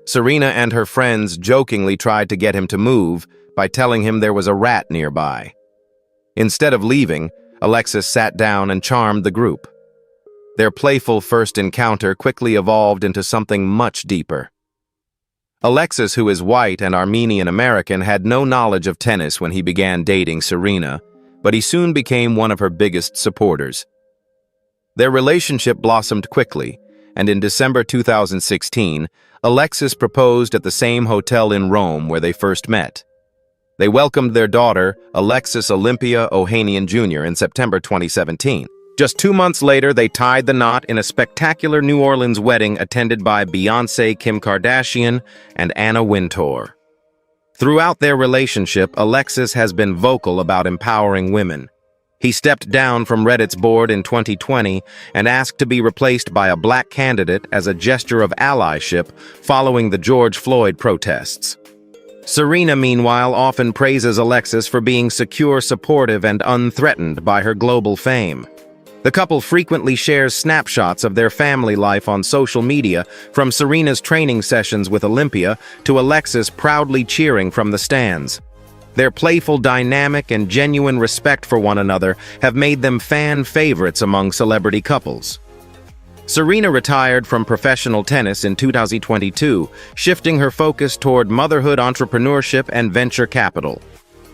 Serena and her friends jokingly tried to get him to move by telling him there was a rat nearby. Instead of leaving, Alexis sat down and charmed the group. Their playful first encounter quickly evolved into something much deeper. Alexis, who is white and Armenian-American, had no knowledge of tennis when he began dating Serena, but he soon became one of her biggest supporters. Their relationship blossomed quickly, and in December 2016, Alexis proposed at the same hotel in Rome where they first met. They welcomed their daughter, Alexis Olympia Ohanian Jr., in September 2017. Just 2 months later, they tied the knot in a spectacular New Orleans wedding attended by Beyoncé, Kim Kardashian, and Anna Wintour. Throughout their relationship, Alexis has been vocal about empowering women. He stepped down from Reddit's board in 2020 and asked to be replaced by a black candidate as a gesture of allyship following the George Floyd protests. Serena, meanwhile, often praises Alexis for being secure, supportive, and unthreatened by her global fame. The couple frequently shares snapshots of their family life on social media, from Serena's training sessions with Olympia to Alexis proudly cheering from the stands. Their playful dynamic and genuine respect for one another have made them fan favorites among celebrity couples. Serena retired from professional tennis in 2022, shifting her focus toward motherhood, entrepreneurship, and venture capital.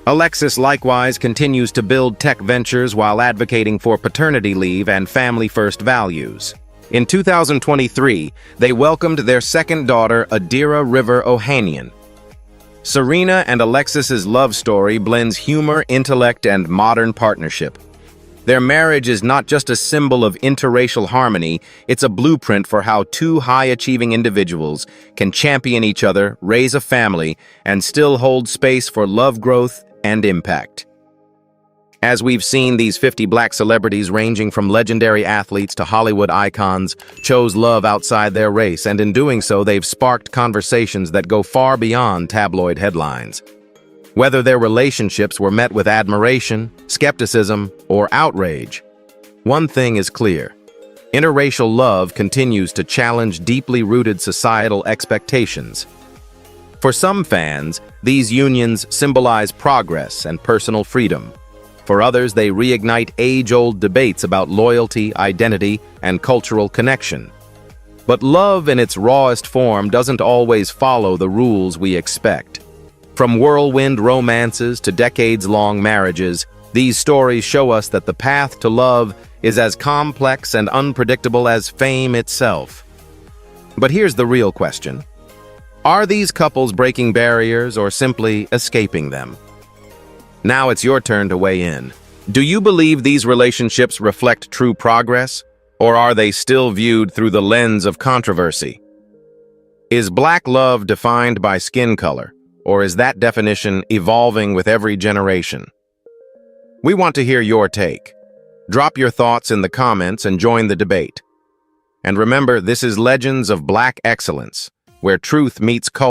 Alexis likewise continues to build tech ventures while advocating for paternity leave and family-first values. In 2023, they welcomed their second daughter, Adira River Ohanian. Serena and Alexis's love story blends humor, intellect, and modern partnership. Their marriage is not just a symbol of interracial harmony, it's a blueprint for how two high-achieving individuals can champion each other, raise a family, and still hold space for love, growth, and impact. As we've seen, these 50 black celebrities, ranging from legendary athletes to Hollywood icons, chose love outside their race, and in doing so, they've sparked conversations that go far beyond tabloid headlines. Whether their relationships were met with admiration, skepticism, or outrage, one thing is clear: interracial love continues to challenge deeply rooted societal expectations. For some fans, these unions symbolize progress and personal freedom. For others, they reignite age-old debates about loyalty, identity, and cultural connection. But love in its rawest form doesn't always follow the rules we expect. From whirlwind romances to decades-long marriages, these stories show us that the path to love is as complex and unpredictable as fame itself. But here's the real question: are these couples breaking barriers or simply escaping them? Now it's your turn to weigh in. Do you believe these relationships reflect true progress, or are they still viewed through the lens of controversy? Is black love defined by skin color, or is that definition evolving with every generation? We want to hear your take. Drop your thoughts in the comments and join the debate. And remember, this is Legends of Black Excellence, where truth meets culture.